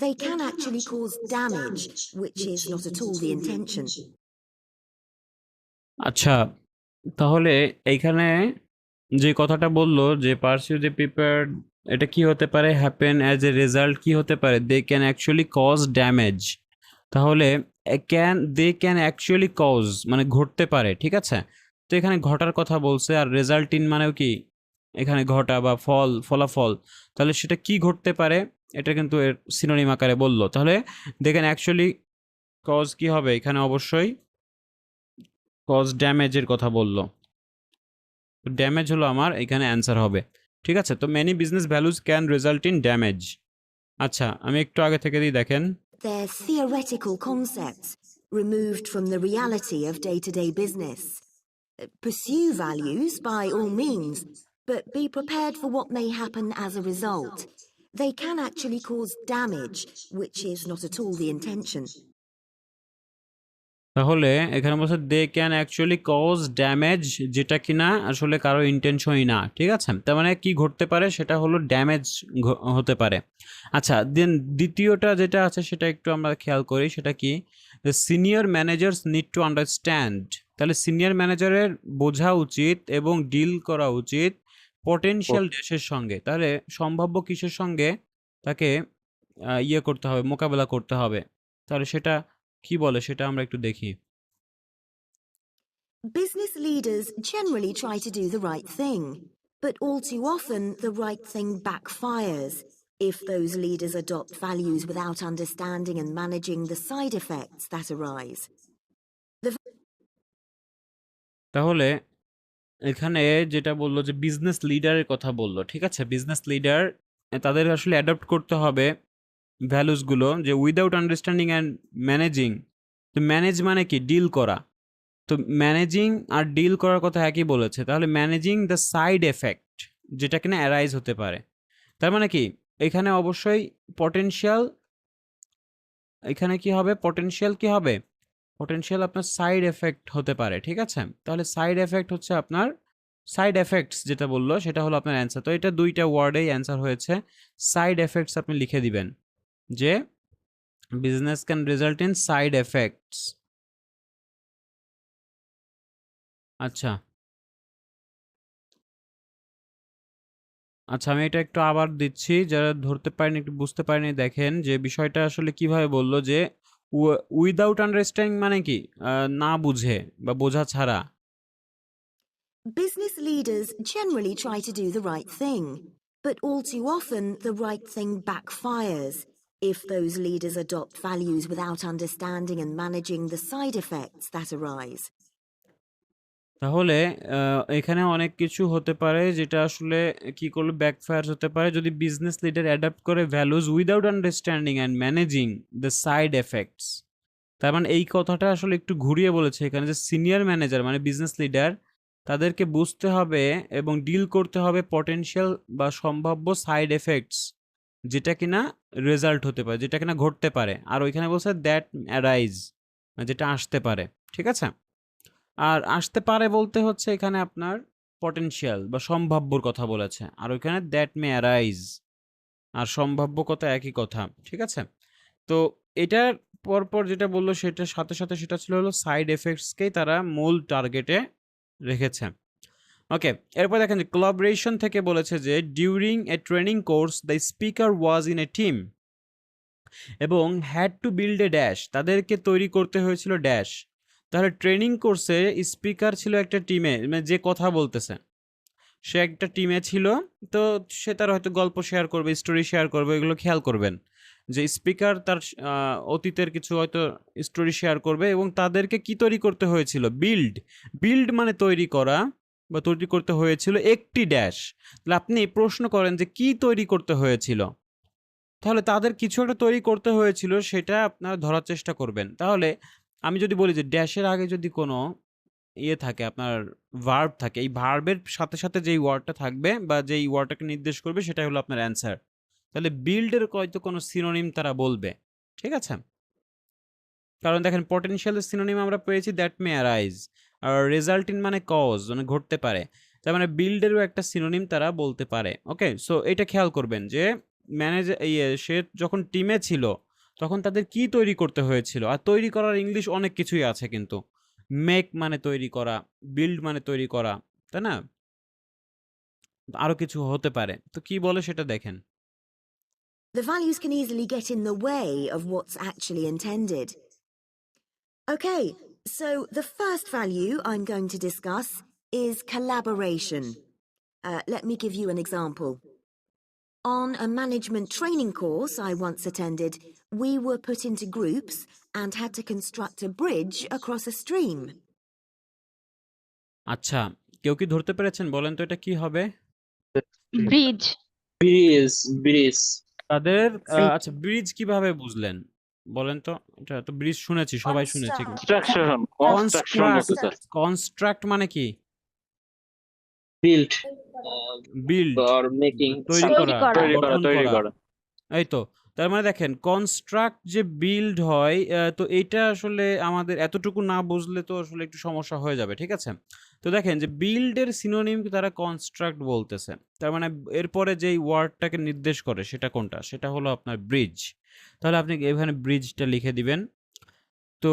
They can actually cause damage, which is not at all the intention. আচ্ছা, তাহলে এইখানে যে কথাটা বলল যে pursue the prepared, এটা কি হতে পারে? happen as a result কি হতে পারে? they can actually cause damage. তাহলে they can actually cause মানে ঘটতে পারে, ঠিক আছে? তো এখানে ঘটার কথা বলছে, আর রেজাল্ট ইন মানেও কি এখানে ঘটা বা ফলাফল। তাহলে সেটা কি ঘটতে পারে, এটা কিন্তু এর সিনোনিম আকারে বলল। তাহলে they can actually cause কি হবে এখানে? অবশ্যই কজ ড্যামেজের কথা বলল। ড্যামেজ হলো আমার এখানে অ্যান্সার হবে, ঠিক আছে? তো many business values can result in damage. আচ্ছা, আমি একটু আগে থেকে দিই, দেখেন They're theoretical concepts removed from the reality of day-to-day business. Pursue values by all means, but be prepared for what may happen as a result. They can actually cause damage, which is not at all the intention. তাহলে এখানে বলছে they can actually cause damage, যেটা কিনা আসলে কারো ইন্টেনশনই না, ঠিক আছে? তার মানে কি ঘটতে পারে, সেটা হলো ড্যামেজ হতে পারে। আচ্ছা, দেন দ্বিতীয়টা যেটা আছে সেটা একটু আমরা খেয়াল করি, সেটা কি? Senior managers need to understand. তাহলে সিনিয়র ম্যানেজারের বোঝা উচিত এবং ডিল করা উচিত পটেনশিয়াল ড্যাশের সঙ্গে। তাহলে সম্ভাব্য কিসের সঙ্গে তাকে ইয়ে করতে হবে, মোকাবেলা করতে হবে। তাহলে সেটা কি বলে সেটা আমরা একটু দেখি। Business leaders generally try to do the right thing, but all too often the right thing backfires if those leaders adopt values without understanding and managing the side effects that arise. তাহলে এখানে যেটা বললো যে business লিডারের কথা বললো, ঠিক আছে? Business leader তাদের আসলে অ্যাডপ্ট করতে হবে ভ্যালুসগুলো, যে উইদাউট আন্ডারস্ট্যান্ডিং অ্যান্ড ম্যানেজিং। তো ম্যানেজ মানে কি? ডিল করা। তো ম্যানেজিং আর ডিল করার কথা একই বলেছে। তাহলে ম্যানেজিং দ্য সাইড এফেক্ট, যেটা কিনা অ্যারাইজ হতে পারে। তার মানে কি এখানে অবশ্যই পটেনশিয়াল, এখানে কি হবে? পটেনশিয়াল কি হবে? পটেনশিয়াল আপনার সাইড এফেক্ট হতে পারে, ঠিক আছে? তাহলে সাইড এফেক্ট হচ্ছে আপনার সাইড এফেক্টস, যেটা বললো সেটা হলো আপনার অ্যান্সার। তো এটা দুইটা ওয়ার্ডেই অ্যান্সার হয়েছে। সাইড এফেক্টস আপনি লিখে দিবেন যে business can result in side effects. আচ্ছা আচ্ছা, আমি এটা একটু আবার দিচ্ছি, যারা ধরতে পারেনি, একটু বুঝতে পারেনি, দেখেন যে বিষয়টা আসলে কিভাবে বললো যে উইদাউট আন্ডারস্ট্যান্ডিং মানে কি? না বুঝে বা বোঝা ছাড়া। Business leaders generally try to do the right thing, but all too often the right thing backfires if those leaders adopt values without understanding and managing the side effects that arise. তাহলে এখানে অনেক কিছু হতে পারে যেটা আসলে কি করলে ব্যাকফায়ার হতে পারে, যদি বিজনেস লিডার অ্যাডাপ্ট করে values without understanding and managing the side effects. তার মানে এই কথাটা আসলে একটু ঘুরিয়ে বলেছে এখানে, যে সিনিয়র ম্যানেজার মানে বিজনেস লিডার, তাদেরকে বুঝতে হবে এবং ডিল করতে হবে পটেনশিয়াল বা সম্ভাব্য সাইড এফেক্টস, যেটা কিনা রেজাল্ট হতে পারে, যেটা কিনা ঘটতে পারে। আর ওইখানে বলছে দ্যাট অ্যারাইজ, যেটা আসতে পারে, ঠিক আছে? আর আসতে পারে বলতে হচ্ছে এখানে আপনার পটেনশিয়াল বা সম্ভাব্যর কথা বলেছে, আর ওইখানে দ্যাট মে অ্যারাইজ আর সম্ভাব্য কথা একই কথা, ঠিক আছে? তো এটার পরপর যেটা বললো সেটার সাথে সাথে সেটা ছিল হলো সাইড এফেক্টসকেই তারা মূল টার্গেটে রেখেছে। ওকে, এরপর দেখেন যে কোলাবোরেশন থেকে বলেছে যে during a training course the speaker was in a team এবং had to build a dash, তাদেরকে তৈরি করতে হয়েছিল ড্যাশ। তাহলে ট্রেনিং কোর্সে স্পিকার ছিল একটা টিমে, মানে যে কথা বলতেছে সে একটা টিমে ছিল, তো সে তার হয়তো গল্প শেয়ার করবে, স্টোরি শেয়ার করবে, এগুলো খেয়াল করবেন যে স্পিকার তার অতীতের কিছু হয়তো স্টোরি শেয়ার করবে এবং তাদেরকে কি তৈরি করতে হয়েছিল, বিল্ড। বিল্ড মানে তৈরি করা বা তৈরি করতে হয়েছিল একটি ড্যাশ। তাহলে আপনি প্রশ্ন করেন যে কি তৈরি করতে হয়েছিল, তাহলে তাদের কিছু একটা তৈরি করতে হয়েছিল, সেটা আপনারা ধরার চেষ্টা করবেন। তাহলে আমি যদি বলি যে ড্যাশের আগে যদি কোনো ইয়ে থাকে, আপনার ভার্ব থাকে, এই ভার্বের সাথে সাথে যেই ওয়ার্ডটা থাকবে বা যেই ওয়ার্ডটাকে নির্দেশ করবে সেটাই হলো আপনার অ্যান্সার। তাহলে বিল্ডের হয়তো কোনো সিনোনিম তারা বলবে, ঠিক আছে? কারণ দেখেন পটেনশিয়াল সিনোনিম আমরা পেয়েছি দ্যাট মে অ্যারাইজ, আর রেজাল্ট ইন মানে কজ, মানে ঘটতে পারে। তার মানে বিল্ডেরও একটা সিনোনিম তারা বলতে পারে। ওকে, সো এটা খেয়াল করবেন যে ম্যানেজার সে যখন টিমে ছিল তখন তাদের কি তৈরি করতে হয়েছিল। আর তৈরি করার ইংলিশ অনেক কিছুই আছে কিন্তু। মেক মানে তৈরি করা, বিল্ড মানে তৈরি করা, তাই না? আরো কিছু হতে পারে। তো কি বলে সেটা দেখেন। The values can easily get in the way of what's actually intended. Okay, so the first value I'm going to discuss is collaboration. Let me give you an example. On a management training course I once attended, we were put into groups and had to construct a bridge across a stream. আচ্ছা, কেউ কি ধরতে পেরেছেন? বলেন তো এটা কি হবে? ব্রিজ। ব্রিজ ব্রিজ তাদের আচ্ছা, ব্রিজ কিভাবে বুঝলেন? বলেন তো। এটা তো ব্রিজ শুনেছি, সবাই শুনেছি। কনস্ট্রাকশন কনস্ট্রাকশন বলতে স্যার কনস্ট্রাক্ট মানে কি? বিল্ড বিল্ড, অর মেকিং তৈরি করা, গঠন তৈরি করা। করা এই তো। তার মানে দেখেন কনস্ট্রাক্ট যে বিল্ড হয়, তো এইটা আসলে আমাদের এতটুকু না বুঝলে তো আসলে একটু সমস্যা হয়ে যাবে, ঠিক আছে? তো দেখেন যে বিল্ডের সিনোনিম তারা কনস্ট্রাক্ট বলতেছে। তার মানে এরপরে যেই ওয়ার্ডটাকে নির্দেশ করে সেটা কোনটা? সেটা হলো আপনার ব্রিজ। তাহলে আপনি এখানে ব্রিজটা লিখে দিবেন। তো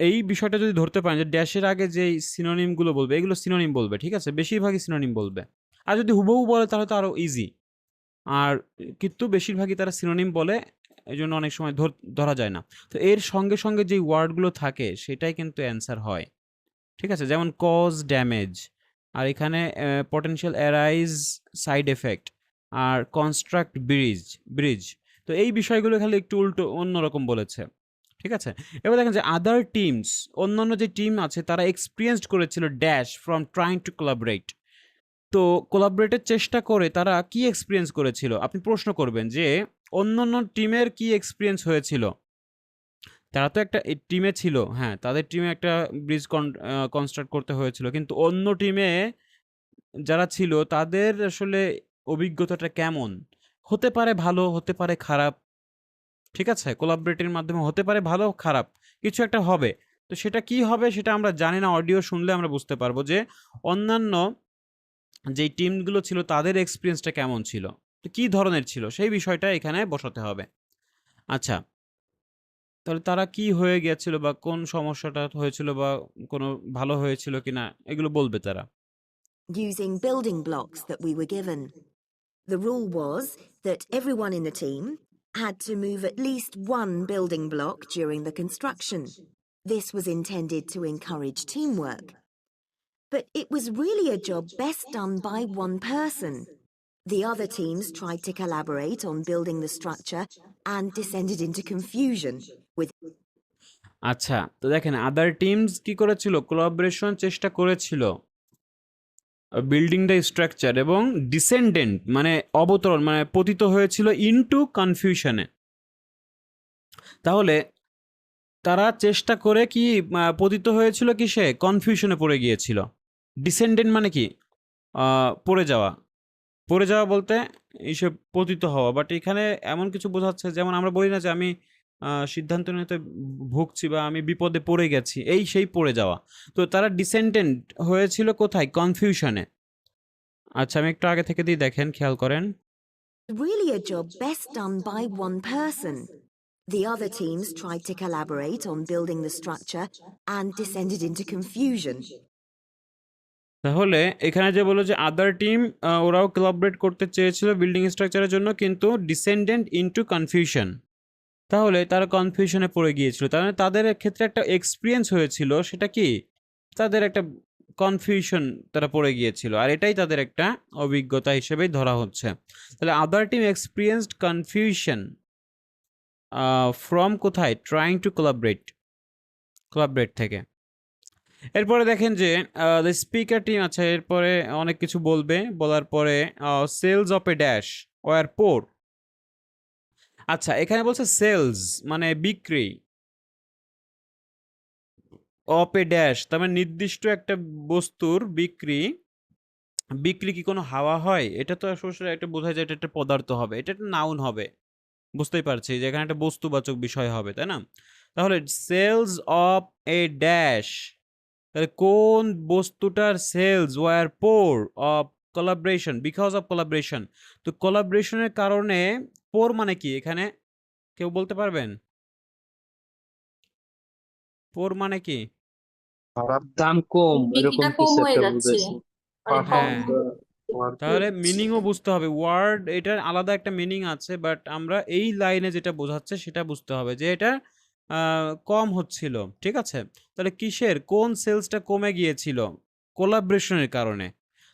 এই বিষয়টা যদি ধরতে পারেন যে ড্যাশের আগে যেই সিনোনিমগুলো বলবে এগুলো সিনোনিম বলবে, ঠিক আছে? বেশিরভাগই সিনোনিম বলবে। আর যদি হুবহু বলে তাহলে তো আরো ইজি। আর কিন্তু বেশিরভাগই তারা সিনোনিম বলে, এজন্য অনেক সময় ধরা যায় না। তো এর সঙ্গে সঙ্গে যেই ওয়ার্ডগুলো থাকে সেটাই কিন্তু অ্যান্সার হয়, ঠিক আছে? যেমন কজ ড্যামেজ, আর এখানে পটেনশিয়াল অ্যারাইজ সাইড এফেক্ট, আর কনস্ট্রাক্ট ব্রিজ ব্রিজ। তো এই বিষয়গুলো খালি একটু উল্টো অন্যরকম বলেছে, ঠিক আছে? এবার দেখেন যে আদার টিমস, অন্যান্য যে টিম আছে তারা এক্সপিরিয়েন্সড করেছিল dash from trying to collaborate. তো কোলাবরেটের চেষ্টা করে তারা কি এক্সপিরিয়েন্স করেছিল? আপনি প্রশ্ন করবেন যে অন্যান্য টিমের কি এক্সপিরিয়েন্স হয়েছিল? তারা তো একটা টিমে ছিল, হ্যাঁ, তাদের টিমে একটা ব্রিজ কনস্ট্রাক্ট করতে হয়েছিল। কিন্তু অন্য টিমে যারা ছিল তাদের আসলে অভিজ্ঞতাটা কেমন? হতে পারে ভালো, হতে পারে খারাপ, ঠিক আছে? কোলাবরেটের মাধ্যমে হতে পারে ভালো, খারাপ কিছু একটা হবে। তো সেটা কি হবে সেটা আমরা জানি না, অডিও শুনলে আমরা বুঝতে পারবো যে অন্যান্য যেই টিমগুলো ছিল তাদের এক্সপেরিয়েন্সটা কেমন ছিল, তো কি ধরনের ছিল সেই বিষয়টা এখানে বসাতে হবে। আচ্ছা, তাহলে তারা কি হয়ে গিয়েছিল বা কোন সমস্যাটা হয়েছিল বা কোনো ভালো হয়েছিল কিনা এগুলো বলবে তারা। Using building blocks that we were given. The rule was that everyone in the team had to move at least one building block during the construction. This was intended to encourage teamwork. But it was really a job best done by one person. The other teams tried to collaborate on building the structure and descended into confusion with আচ্ছা, তো দেখেন আদার teams কি করেছিল? Collaboration চেষ্টা করেছিল building the structure, এবং descendant মানে অবতরণ মানে পতিত হয়েছিল ইনটু কনফিউশনে। তাহলে তারা চেষ্টা করে কি পতিত হয়েছিল কিসে? কনফিউশনে পড়ে গিয়েছিল। ডিসেন্ডেন্ট মানে কি? পড়ে যাওয়া। পড়ে যাওয়া বলতে এইসব পতিত হওয়া, বাট এখানে এমন কিছু বোঝাচ্ছে যেমন আমরা বলি না যে আমি সিদ্ধান্ত নিতে ভুগছি বা আমি বিপদে পড়ে গেছি, এই সেই পড়ে যাওয়া। তো তারা ডিসেন্ডেন্ট হয়েছিল কোথায়? কনফিউশনে। আচ্ছা, আমি একটু আগে থেকে দিই, দেখেন খেয়াল করেন। really a job best done by one person. The other teams tried to collaborate on building the structure and descended into confusion. তাহলে এখানে যে বললো যে আদার টিম ওরাও কোলাবরেট করতে চেয়েছিল বিল্ডিং স্ট্রাকচারের জন্য, কিন্তু ডিসেন্ডেন্ট ইনটু কনফিউশন, তাহলে তারা কনফিউশনে পড়ে গিয়েছিল। তার মানে তাদের ক্ষেত্রে একটা এক্সপিরিয়েন্স হয়েছিল, সেটা কি? তাদের একটা কনফিউশন তারা পড়ে গিয়েছিল, আর এটাই তাদের একটা অভিজ্ঞতা হিসেবেই ধরা হচ্ছে। তাহলে আদার টিম এক্সপিরিয়েন্সড কনফিউশন ফ্রম কোথায়, ট্রাইং টু কোলাবরেট থেকে। এরপরে দেখেন যে দ্য স্পিকার টিম, আচ্ছা এরপরে অনেক কিছু বলবে, বলার পরে sales of a dash were poor. আচ্ছা এখানে বলছে সেলস মানে বিক্রি, অফ এ ড্যাশ তার মানে নির্দিষ্ট একটা বস্তুর বিক্রি। বিক্রি কি কোনো হাওয়া হয়? এটা তো আসলে একটা বোঝা যায় এটা একটা পদার্থ হবে, এটা একটা নাউন হবে, বুঝতেই পারছি যে এখানে একটা বস্তুবাচক বিষয় হবে, তাই না? তাহলে সেলস অফ এ ড্যাশ, তাহলে কোন বস্তুটার sales were poor of collaboration, because of collaboration. তো কোলাবরেশনের কারণে পোর মানে কি এখানে কেউ বলতে পারবেন? পোর মানে কি? দাম কম, এরকম বিক্রিটা কম কিছু হয়ে একটা যাচ্ছে, বুঝাইছে। মানে কম হ্যাঁ, Work তাহলে হচ্ছে। মিনিংও বুঝতে হবে, ওয়ার্ড এটার আলাদা একটা মিনিং আছে, বাট আমরা এই লাইনে যেটা বোঝাচ্ছে সেটা বুঝতে হবে যে এটা কম হচ্ছিল, ঠিক আছে? তাহলে কিসের, কোন সেলসটা কমে গিয়েছিল? কোলাবরেশনের কারণে।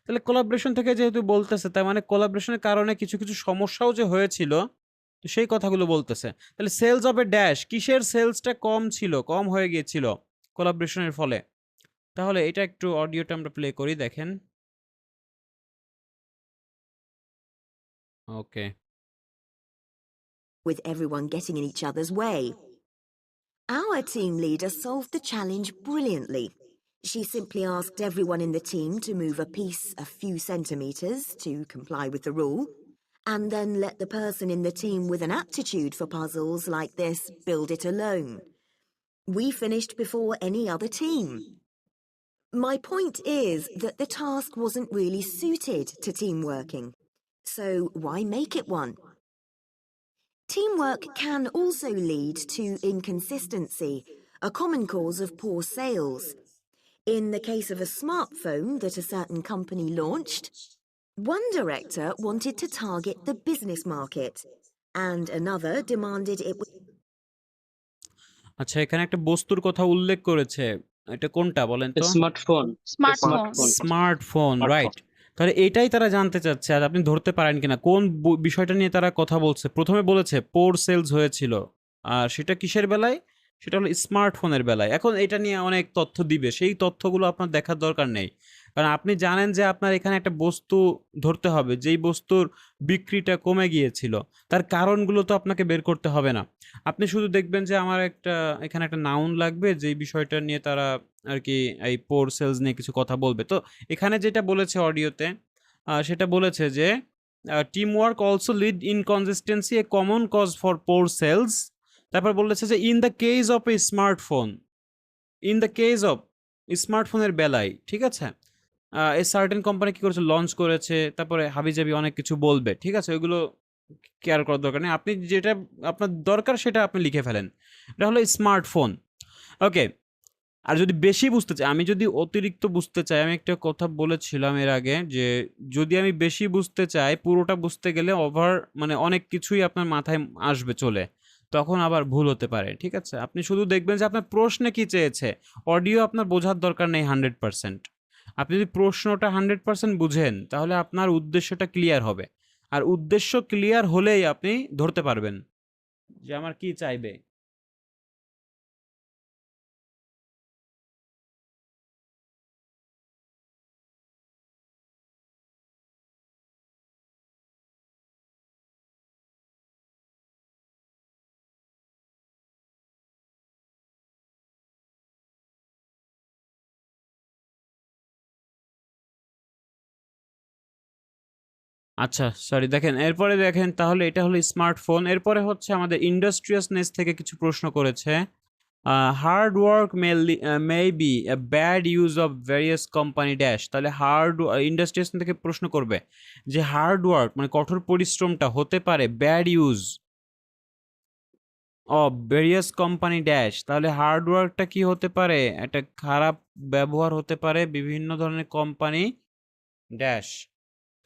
তাহলে কোলাবরেশন থেকে যেহেতু বলতেছে, তার মানে কোলাবরেশনের কারণে কিছু কিছু সমস্যাও যে হয়েছিল, তো সেই কথাগুলো বলতেছে। তাহলে সেলস অফ এ ড্যাশ, কিসের সেলসটা কম ছিল, কম হয়ে গিয়েছিল কোলাবরেশনের ফলে? তাহলে এটা একটু অডিওটা আমরা প্লে করি, দেখেন। ওকে। with everyone getting in each other's way. Our team leader solved the challenge brilliantly. She simply asked everyone in the team to move a piece a few centimetres to comply with the rule, and then let the person in the team with an aptitude for puzzles like this build it alone. We finished before any other team. My point is that the task wasn't really suited to team working, so why make it one? Teamwork can also lead to inconsistency, a common cause of poor sales. In the case of a smartphone that a certain company launched, one director wanted to target the business market, and another demanded it would. আচ্ছা এখানে একটা বস্তুর কথা উল্লেখ করেছে, এটা কোনটা বলেন তো? Smartphone. Smartphone. Smartphone, smartphone. Right. তাহলে এটাই তারা জানতে চাচ্ছে, আর আপনি ধরতে পারেন কিনা কোন বিষয়টা নিয়ে তারা কথা বলছে। প্রথমে বলেছে পোর সেলস হয়েছিল, আর সেটা কিসের বেলায়? সেটা হলো স্মার্টফোনের বেলায়। এখন এটা নিয়ে অনেক তথ্য দিবে, সেই তথ্যগুলো আপনার দেখার দরকার নেই, কারণ আপনি জানেন যে আপনার এখানে একটা বস্তু ধরতে হবে, যেই বস্তুর বিক্রিটা কমে গিয়েছিল, তার কারণগুলো তো আপনাকে বের করতে হবে না। আপনি শুধু দেখবেন যে আমার একটা এখানে একটা নাউন লাগবে, যেই বিষয়টা নিয়ে তারা আর কি এই পোর সেলস নিয়ে কিছু কথা বলবে। তো এখানে যেটা বলেছে অডিওতে, সেটা বলেছে যে team work also lead inconsistency a common cause for poor sales. তারপর বলেছে যে in the case of a smartphone, in the case of স্মার্টফোনের বেলায়, ঠিক আছে? এ সার্টেন কোম্পানি কি করেছে, লঞ্চ করেছে, তারপরে হাবিজাবি অনেক কিছু বলবে, ঠিক আছে? ওইগুলো কেয়ার করার দরকার নেই, আপনি যেটা আপনার দরকার সেটা আপনি লিখে ফেলেন। এটা হলো স্মার্টফোন, ওকে। আর যদি বেশি বুঝতে চাই, আমি যদি অতিরিক্ত বুঝতে চাই, আমি একটা কথা বলেছিলাম এর আগে যে যদি আমি বেশি বুঝতে চাই, পুরোটা বুঝতে গেলে ওভার মানে অনেক কিছুই আপনার মাথায় আসবে চলে, তখন আবার ভুল হতে পারে, ঠিক আছে? আপনি শুধু দেখবেন যে আপনার প্রশ্নে কি চেয়েছে, অডিও আপনার বোঝার দরকার নেই 100%। আপনি যদি প্রশ্নটা 100% বুঝেন, তাহলে আপনার উদ্দেশ্যটা ক্লিয়ার হবে, আর উদ্দেশ্য ক্লিয়ার হলেই আপনি ধরতে পারবেন যে আমার কি চাইবে। আচ্ছা সরি, দেখেন এরপরে দেখেন, তাহলে এটা হলো স্মার্টফোন। এরপরে হচ্ছে আমাদের ইন্ডাস্ট্রিয়াসনেস থেকে কিছু প্রশ্ন করেছে। Hard work may B a bad use of various company dash. তাহলে ইন্ডাস্ট্রিয়াস থেকে প্রশ্ন করবে যে হার্ড ওয়ার্ক মানে কঠোর পরিশ্রমটা হতে পারে bad use of various company dash. তাহলে হার্ড ওয়ার্কটা কি হতে পারে, একটা খারাপ ব্যবহার হতে পারে বিভিন্ন ধরনের কোম্পানি ড্যাশ।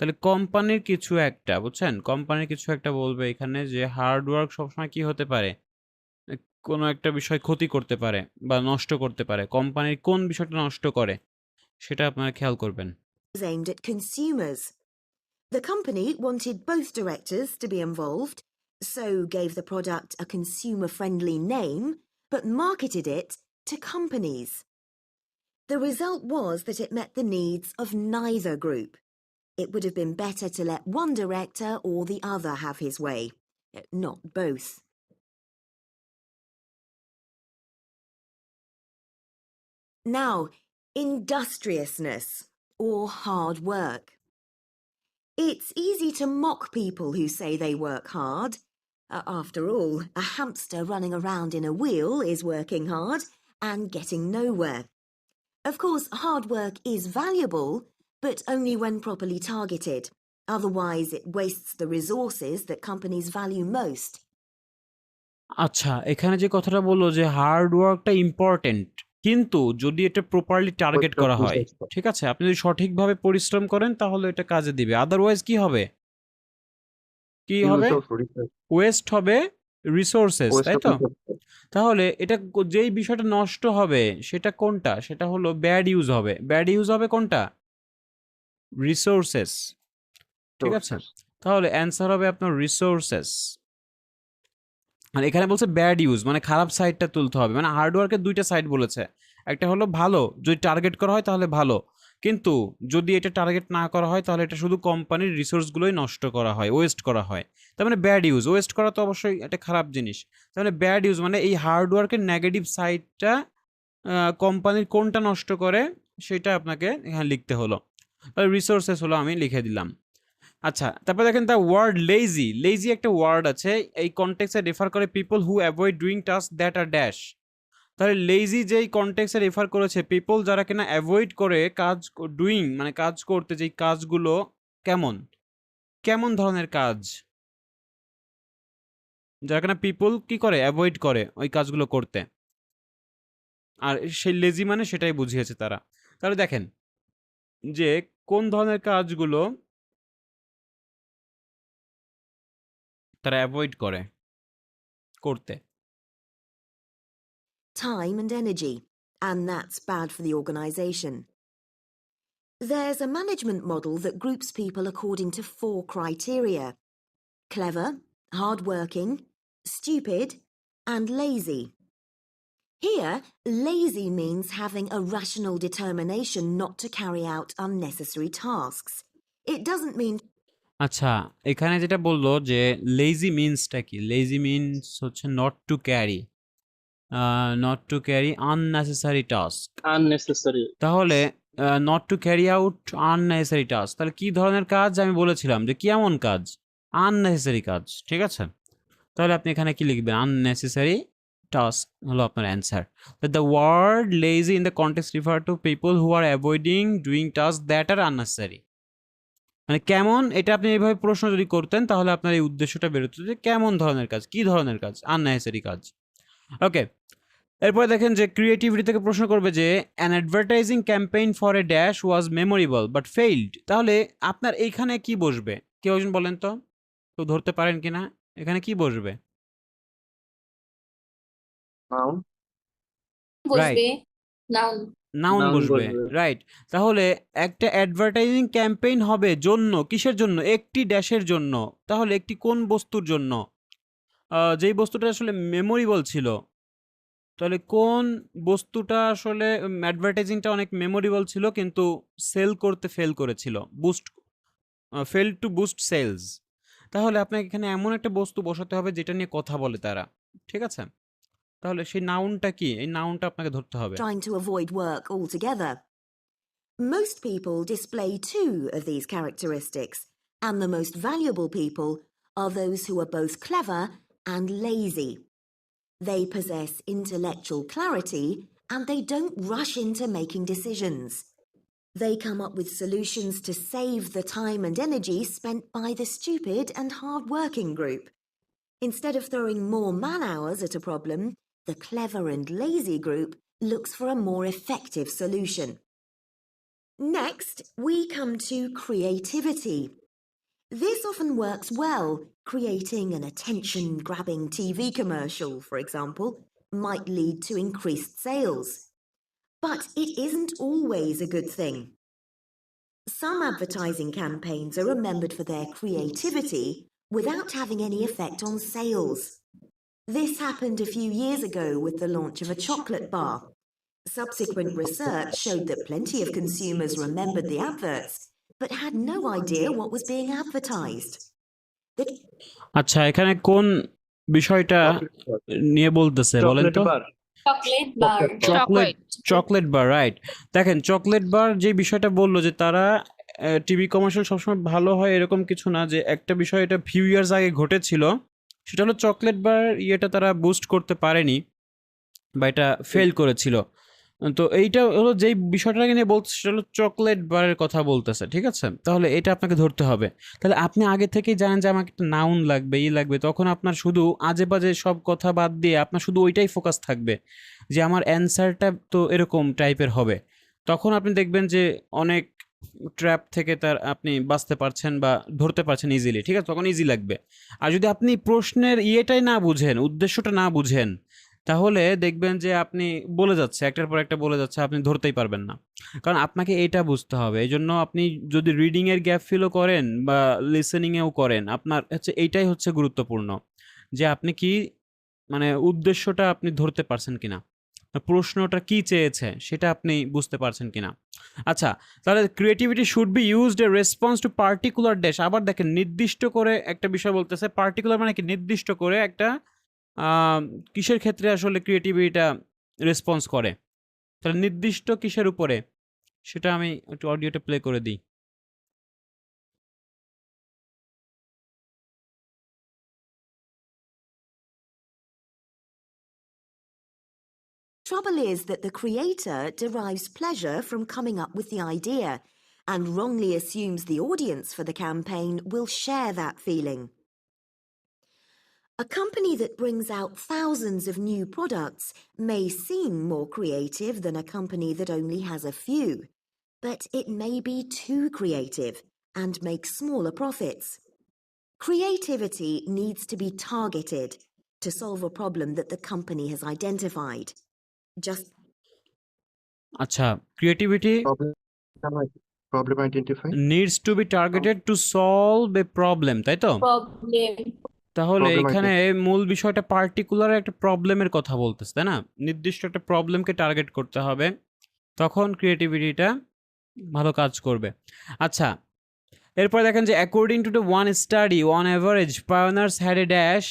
তাহলে কোম্পানির কিছু একটা, বুঝছেন, কোম্পানির কিছু একটা বলবে এখানে যে হার্ড ওয়ার্ক সবসময় কি হতে পারে, কোনো একটা বিষয় ক্ষতি করতে পারে বা নষ্ট করতে পারে। কোম্পানির কোন বিষয়টা নষ্ট করে সেটা আপনারা খেয়াল করবেন। was aimed at consumers. The company wanted both directors to be involved, so gave the product a consumer-friendly name, but marketed it to companies. The result was that it met the needs of neither group. It would have been better to let one director or the other have his way, not both. Now, industriousness or hard work. It's easy to mock people who say they work hard. After all, a hamster running around in a wheel is working hard and getting nowhere. Of course, hard work is valuable, but only when properly targeted. Otherwise, it wastes the resources that companies value most. আচ্ছা, এখানে যে কথাটা বলল যে hard ওয়ার্কটা important, কিন্তু যদি এটা প্রপারলি টার্গেট করা হয়, ঠিক আছে, আপনি যদি সঠিকভাবে পরিশ্রম করেন তাহলে এটা কাজে দিবে। আদারওয়াইজ কি হবে? কি হবে? ওয়েস্ট হবে রিসোর্সেস, তাই তো? তাহলে এটা যেই বিষয়টা নষ্ট হবে সেটা কোনটা? সেটা হলো ব্যাড ইউজ হবে। ব্যাড ইউজ হবে কোনটা? রিসোর্সেস, ঠিক আছে? তাহলে অ্যান্সার হবে আপনার রিসোর্সেস। আর এখানে বলছে ব্যাড ইউজ, মানে খারাপ সাইডটা তুলতে হবে। মানে হার্ডওয়ার্কের দুইটা সাইড বলেছে, একটা হলো ভালো, যদি টার্গেট করা হয় তাহলে ভালো, কিন্তু যদি এটা টার্গেট না করা হয় তাহলে এটা শুধু কোম্পানির রিসোর্সগুলোই নষ্ট করা হয়, ওয়েস্ট করা হয়। তার মানে ব্যাড ইউজ, ওয়েস্ট করা তো অবশ্যই একটা খারাপ জিনিস। তার মানে ব্যাড ইউজ মানে এই হার্ডওয়ার্কের নেগেটিভ সাইডটা কোম্পানির কোনটা নষ্ট করে সেটা আপনাকে এখানে লিখতে হলো। তাহলে রিসোর্সেস হলো, আমি লিখে দিলাম। আচ্ছা, তারপর দেখেন দ্য ওয়ার্ড লেজি। লেজি একটা ওয়ার্ড আছে, এই কনটেক্সটে রেফার করে people who avoid doing task that are dash. তাহলে লেজি যেই কনটেক্সটে রেফার করেছে, পিপল যারা কিনা অ্যাভয়েড করে কাজ, ডুইং মানে কাজ করতে, যেই কাজগুলো কেমন কেমন ধরনের কাজ, যারা কিনা পিপল কি করে, অ্যাভয়েড করে ওই কাজগুলো করতে, আর সেই লেজি মানে সেটাই বুঝিয়েছে তারা। তাহলে দেখেন যে কোন ধরনের কাজগুলো তারা অ্যাভয়েড করে করতে। Time and energy, and that's bad for the organisation. There's a management model that groups people according to 4 criteria: clever, hard-working, stupid, and lazy. Here, lazy means having a rational determination not to carry out unnecessary tasks. It doesn't mean আচ্ছা, এখানে যেটা বললো যে lazy মিনসটা কি? Lazy means হচ্ছে not to carry unnecessary task. unnecessary তাহলে not to carry out unnecessary task, তাহলে কি ধরনের কাজ? আমি বলেছিলাম যে কেমন কাজ? আননেসেসারি কাজ, ঠিক আছে? তাহলে আপনি এখানে কি লিখবেন? আননেসেসারি টাস্ক হলো আপনার answer. The word lazy in the context refer to people who are avoiding doing task that are unnecessary. মানে কেমন, এটা আপনি এইভাবে প্রশ্ন যদি করতেন তাহলে আপনার এই উদ্দেশ্যটা বেরোতো যে কেমন ধরনের কাজ, কি ধরনের কাজ? আননেসেসারি কাজ। ওকে, এরপরে দেখেন যে ক্রিয়েটিভিটি থেকে প্রশ্ন করবে যে an advertising campaign for a dash was memorable but failed. তাহলে আপনার এইখানে কি বসবে? কেউ একজন বলেন তো, কেউ ধরতে পারেন কিনা এখানে কি বসবে? noun right, noun noun Noun বসবে, বসবে। রাইট। তাহলে একটা অ্যাডভার্টাইজিং ক্যাম্পেইন হবে জন্য, কিসের জন্য? একটি ড্যাশের জন্য। তাহলে একটি কোন বস্তুর জন্য? যেই বস্তুটা আসলে মেমোরেবল ছিল। তাহলে কোন বস্তুটা আসলে অ্যাডভার্টাইজিংটা অনেক মেমোরেবল ছিল কিন্তু সেল করতে ফেল করেছিল, ফেল টু বুস্ট সেলস। তাহলে আপনাকে এখানে এমন একটা বস্তু বসাতে হবে যেটা নিয়ে কথা বলে তারা, ঠিক আছে? তাহলে সেই নাউনটা কি? এই নাউনটা আপনাকে ধরতে হবে। trying to avoid work altogether. Most people display 2 of these characteristics, and the most valuable people are those who are both clever and lazy. They possess intellectual clarity and they don't rush into making decisions. They come up with solutions to save the time and energy spent by the stupid and hard-working group. Instead of throwing more man-hours at a problem, the clever and lazy group looks for a more effective solution. Next, we come to creativity. This often works well. Creating an attention-grabbing TV commercial, for example, might lead to increased sales. But it isn't always a good thing. Some advertising campaigns are remembered for their creativity without having any effect on sales. This happened a few years ago with the launch of a chocolate bar. Subsequent research showed that plenty of consumers remembered the adverts, but had no idea what was being advertised. The আচ্ছা, এখানে কোন বিষয়টা নিয়ে বলতেছে বলেন Chocolate তো? bar. chocolate bar. Chocolate chocolate bar, right. দেখেন chocolate bar যে বিষয়টা বললো যে তারা টিভি কমার্শিয়াল সবসময় ভালো হয় এরকম কিছু না, যে একটা বিষয় এটা ফিউ ইয়ার্স আগে ঘটেছিল, সেটা হলো চকলেট বার ইয়েটা তারা বুস্ট করতে পারেনি বা এটা ফেল করেছিল। তো এইটা হলো যেই বিষয়টাকে নিয়ে বলছে সেটা হলো চকলেট বারের কথা বলতেছে, ঠিক আছে? তাহলে এটা আপনাকে ধরতে হবে। তাহলে আপনি আগে থেকেই জানেন যে আমাকে একটা নাউন লাগবে, লাগবে, তখন আপনার শুধু আজে বাজে সব কথা বাদ দিয়ে আপনার শুধু ওইটাই ফোকাস থাকবে যে আমার অ্যান্সারটা তো এরকম টাইপের হবে। তখন আপনি দেখবেন যে অনেক ট্র্যাপ থেকে আপনি বাঁচতে পারছেন বা ধরতে পারছেন ইজিলি, ঠিক আছে? তখন ইজি লাগবে। আর যদি আপনি প্রশ্নের ইয়েটাই না বুঝেন, উদ্দেশ্যটা না বুঝেন, তাহলে দেখবেন যে আপনি বলে যাচ্ছে, একটার পর একটা বলে যাচ্ছে, আপনি ধরতেই পারবেন না। কারণ আপনাকে এটা বুঝতে হবে। এইজন্য আপনি যদি রিডিংয়ের গ্যাপ ফিলও করেন বা লিসেনিংয়েও করেন, আপনার এইটাই হচ্ছে গুরুত্বপূর্ণ, যে আপনি কি মানে উদ্দেশ্যটা আপনি ধরতে পারছেন কিনা, প্রশ্নটা কি চেয়েছে সেটা আপনি বুঝতে পারছেন কিনা। আচ্ছা, তাহলে creativity should be used A response to particular dash. আবার দেখেন নির্দিষ্ট করে একটা বিষয় বলতেছে, পার্টিকুলার মানে কি নির্দিষ্ট করে একটা কিসের ক্ষেত্রে আসলে ক্রিয়েটিভিটিটা রেসপন্স করে, তাহলে নির্দিষ্ট কিসের উপরে সেটা আমি একটু অডিওটা প্লে করে দিই। trouble is that the creator derives pleasure from coming up with the idea and wrongly assumes the audience for the campaign will share that feeling. A company that brings out thousands of new products may seem more creative than a company that only has a few, but it may be too creative and make smaller profits. Creativity needs to be targeted to solve a problem that the company has identified. Just আচ্ছা, creativity Problem identify. Needs to be targeted to solve a problem, তাই তো? Problem. তাহলে Problem এখানে মূল বিষয়টা particular একটা প্রবলেমের কথা বলতেছে, তাই না? নির্দিষ্ট একটা প্রবলেমকে টার্গেট করতে হবে, তখন ক্রিয়েটিভিটিটা ভালো কাজ করবে। আচ্ছা, এরপর দেখেন যে according to the one study on average pioneers had a dash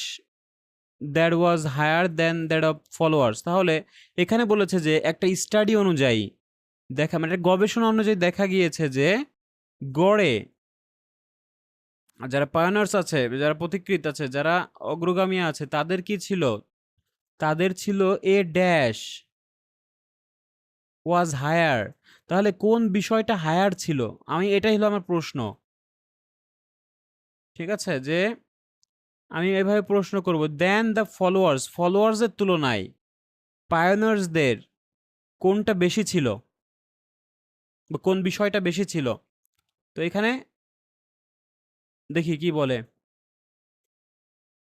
that was higher than that of followers. তাহলে এখানে বলেছে যে একটা স্টাডি অনুযায়ী মানে একটা গবেষণা অনুযায়ী দেখা গিয়েছে যে গড়ে যারা পায়োনিয়ার্স আছে, যারা পথিকৃৎ আছে, যারা অগ্রগামী আছে, তাদের কি ছিল? তাদের ছিল এ ড্যাশ ওয়াজ হায়ার। তাহলে কোন বিষয়টা হায়ার ছিল? এটাই হলো আমার প্রশ্ন, ঠিক আছে? যে আমি এভাবে প্রশ্ন করব, দেন দ্য ফলোয়ার্সের তুলনায় পায়োনিয়ার্সদের কোনটা বেশি ছিল বা কোন বিষয়টা বেশি ছিল? তো এখানে দেখি কি বলে।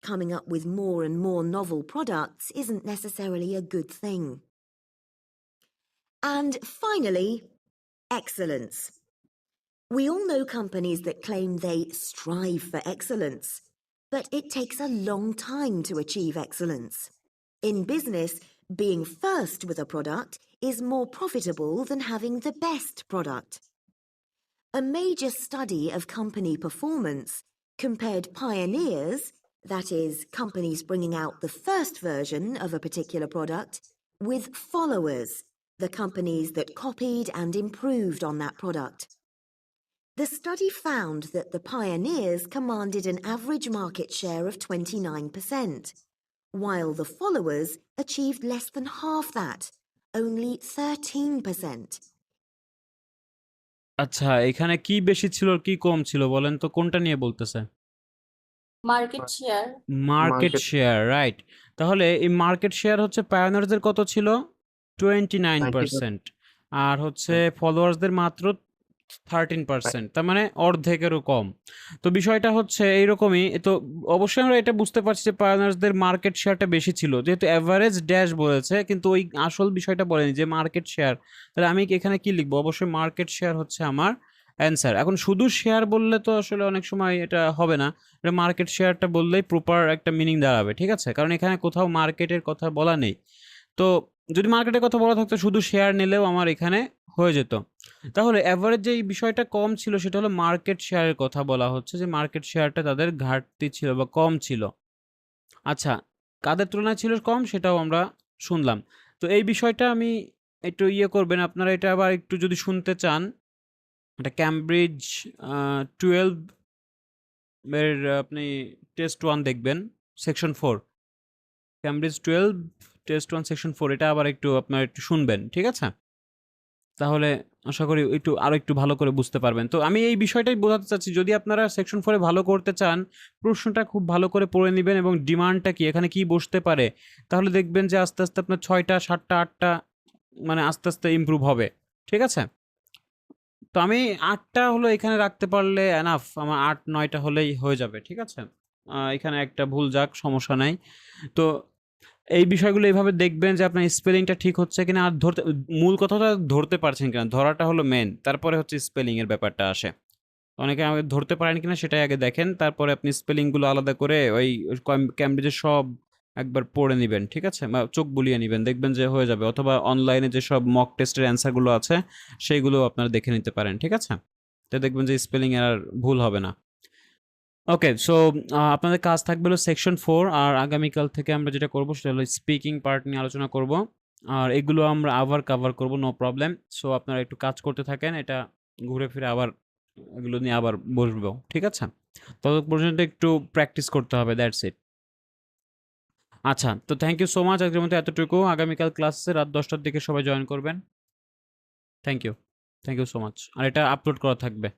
coming up with more and more novel products isn't necessarily a good thing. And finally, excellence. We all know companies that claim they strive for excellence, but it takes a long time to achieve excellence. In business, being first with a product is more profitable than having the best product. A major study of company performance compared pioneers, that is, companies bringing out the first version of a particular product, with followers, the companies that copied and improved on that product. The study found that the pioneers commanded an average market share of 29%, while the followers achieved less than half that, only 13%. আচ্ছা, এখানে কি বেশি ছিল আর কি কম ছিল বলেন তো, কোনটা নিয়ে বলতেছে? Market share. Market Market. Share, right. তাহলে এই মার্কেট শেয়ার হচ্ছে পায়োনিয়ারদের কত ছিল? 29%, আর হচ্ছে ফলোয়ার্সদের মাত্র 13%, তার মানে অর্ধেকেরও কম। তো বিষয়টা হচ্ছে এইরকমই। তো অবশ্যই আমরা এটা বুঝতে পারছি যে পায়োনিয়ার্সদের মার্কেট শেয়ারটা বেশি ছিল, যেহেতু অ্যাভারেজ ড্যাশ বলেছে কিন্তু ওই আসল বিষয়টা বলেনি যে মার্কেট শেয়ার। তাহলে আমি এখানে কি লিখবো? অবশ্যই মার্কেট শেয়ার হচ্ছে আমার অ্যান্সার। এখন শুধু শেয়ার বললে তো আসলে অনেক সময় এটা হবে না, এটা মার্কেট শেয়ারটা বললেই প্রপার একটা মিনিং দাঁড়াবে, ঠিক আছে? কারণ এখানে কোথাও মার্কেটের কথা বলা নেই। তো যদি মার্কেটের কথা বলা থাকতো শুধু শেয়ার নিলেও আমার এখানে হয়ে যেত। তাহলে এভারেজ যে এই বিষয়টা কম ছিল সেটা হলো মার্কেট শেয়ারের কথা বলা হচ্ছে, যে মার্কেট শেয়ারটা তাদের ঘাটতি ছিল বা কম ছিল। আচ্ছা, কাদের তুলনায় ছিল কম সেটাও আমরা শুনলাম। তো এই বিষয়টা আমি একটু করবেন, আপনারা এটা আবার একটু যদি শুনতে চান, এটা ক্যামব্রিজ 12 এর আপনি টেস্ট 1 দেখবেন, সেকশন 4। ক্যামব্রিজ 12 টেস্ট 1 সেকশন 4, এটা আবার একটু আপনারা একটু শুনবেন, ঠিক আছে? তাহলে আশা করি আরো একটু ভালো করে বুঝতে পারবেন। তো আমি এই বিষয়টাই বোঝাতে চাচ্ছি, যদি আপনারা সেকশন 4 এ ভালো করতে চান, প্রশ্নটা খুব ভালো করে পড়ে নিবেন এবং ডিমান্ডটা কি, এখানে কি বসতে পারে, তাহলে দেখবেন যে আস্তে, আস্তে আপনার 6টা, 7টা, 8টা মানে আস্তে, আস্তে ইমপ্রুভ হবে। ঠিক আছে? তো আমি 8টা হলো এখানে রাখতে পারলে এনাফ। আমার 8-9টা হলেই হয়ে যাবে। ঠিক আছে? এখানে একটা ভুল যাক, সমস্যা নাই। তো এই বিষয়গুলো এভাবে দেখবেন যে আপনার স্পেলিংটা ঠিক হচ্ছে কিনা, আর মূল কথাটা ধরতে পারছেন কিনা, ধরাটা হলো মেন। তারপরে হচ্ছে স্পেলিং এর ব্যাপারটা আসে। অনেকে আমাকে ধরতে পারেন কিনা সেটাই আগে দেখেন, তারপরে আপনি স্পেলিং গুলো আলাদা করে ওই ক্যামব্রিজের সব একবার পড়ে নিবেন, ঠিক আছে? বা চোখ বুলিয়ে নিবেন, দেখবেন যে হয়ে যাবে। অথবা অনলাইনে যে সব মক টেস্টের অ্যান্সার গুলো আছে সেইগুলো আপনারা দেখে নিতে পারেন, ঠিক আছে? তো দেখবেন যে স্পেলিং এর আর ভুল হবে না। ওকে, সো আপনাদের কাজ থাকবে হলো সেকশন 4, আর আগামীকাল থেকে আমরা যেটা করব সেটা হলো স্পিকিং পার্ট নিয়ে আলোচনা করব। আর এগুলো আমরা আবার কভার করব, নো প্রবলেম। সো আপনারা একটু কাজ করতে থাকেন, এটা ঘুরে ফিরে আবার এগুলো নিয়ে আবার বসবো, ঠিক আছে? ততক্ষণ পর্যন্ত একটু প্র্যাকটিস করতে হবে, দ্যাটস ইট। আচ্ছা, তো থ্যাংক ইউ সো মাচ, আজকের মতো এতটুকু। আগামীকাল ক্লাসে রাত 10টার দিকে সবাই জয়েন করবেন। Thank you so much. আর এটা আপলোড করা থাকবে।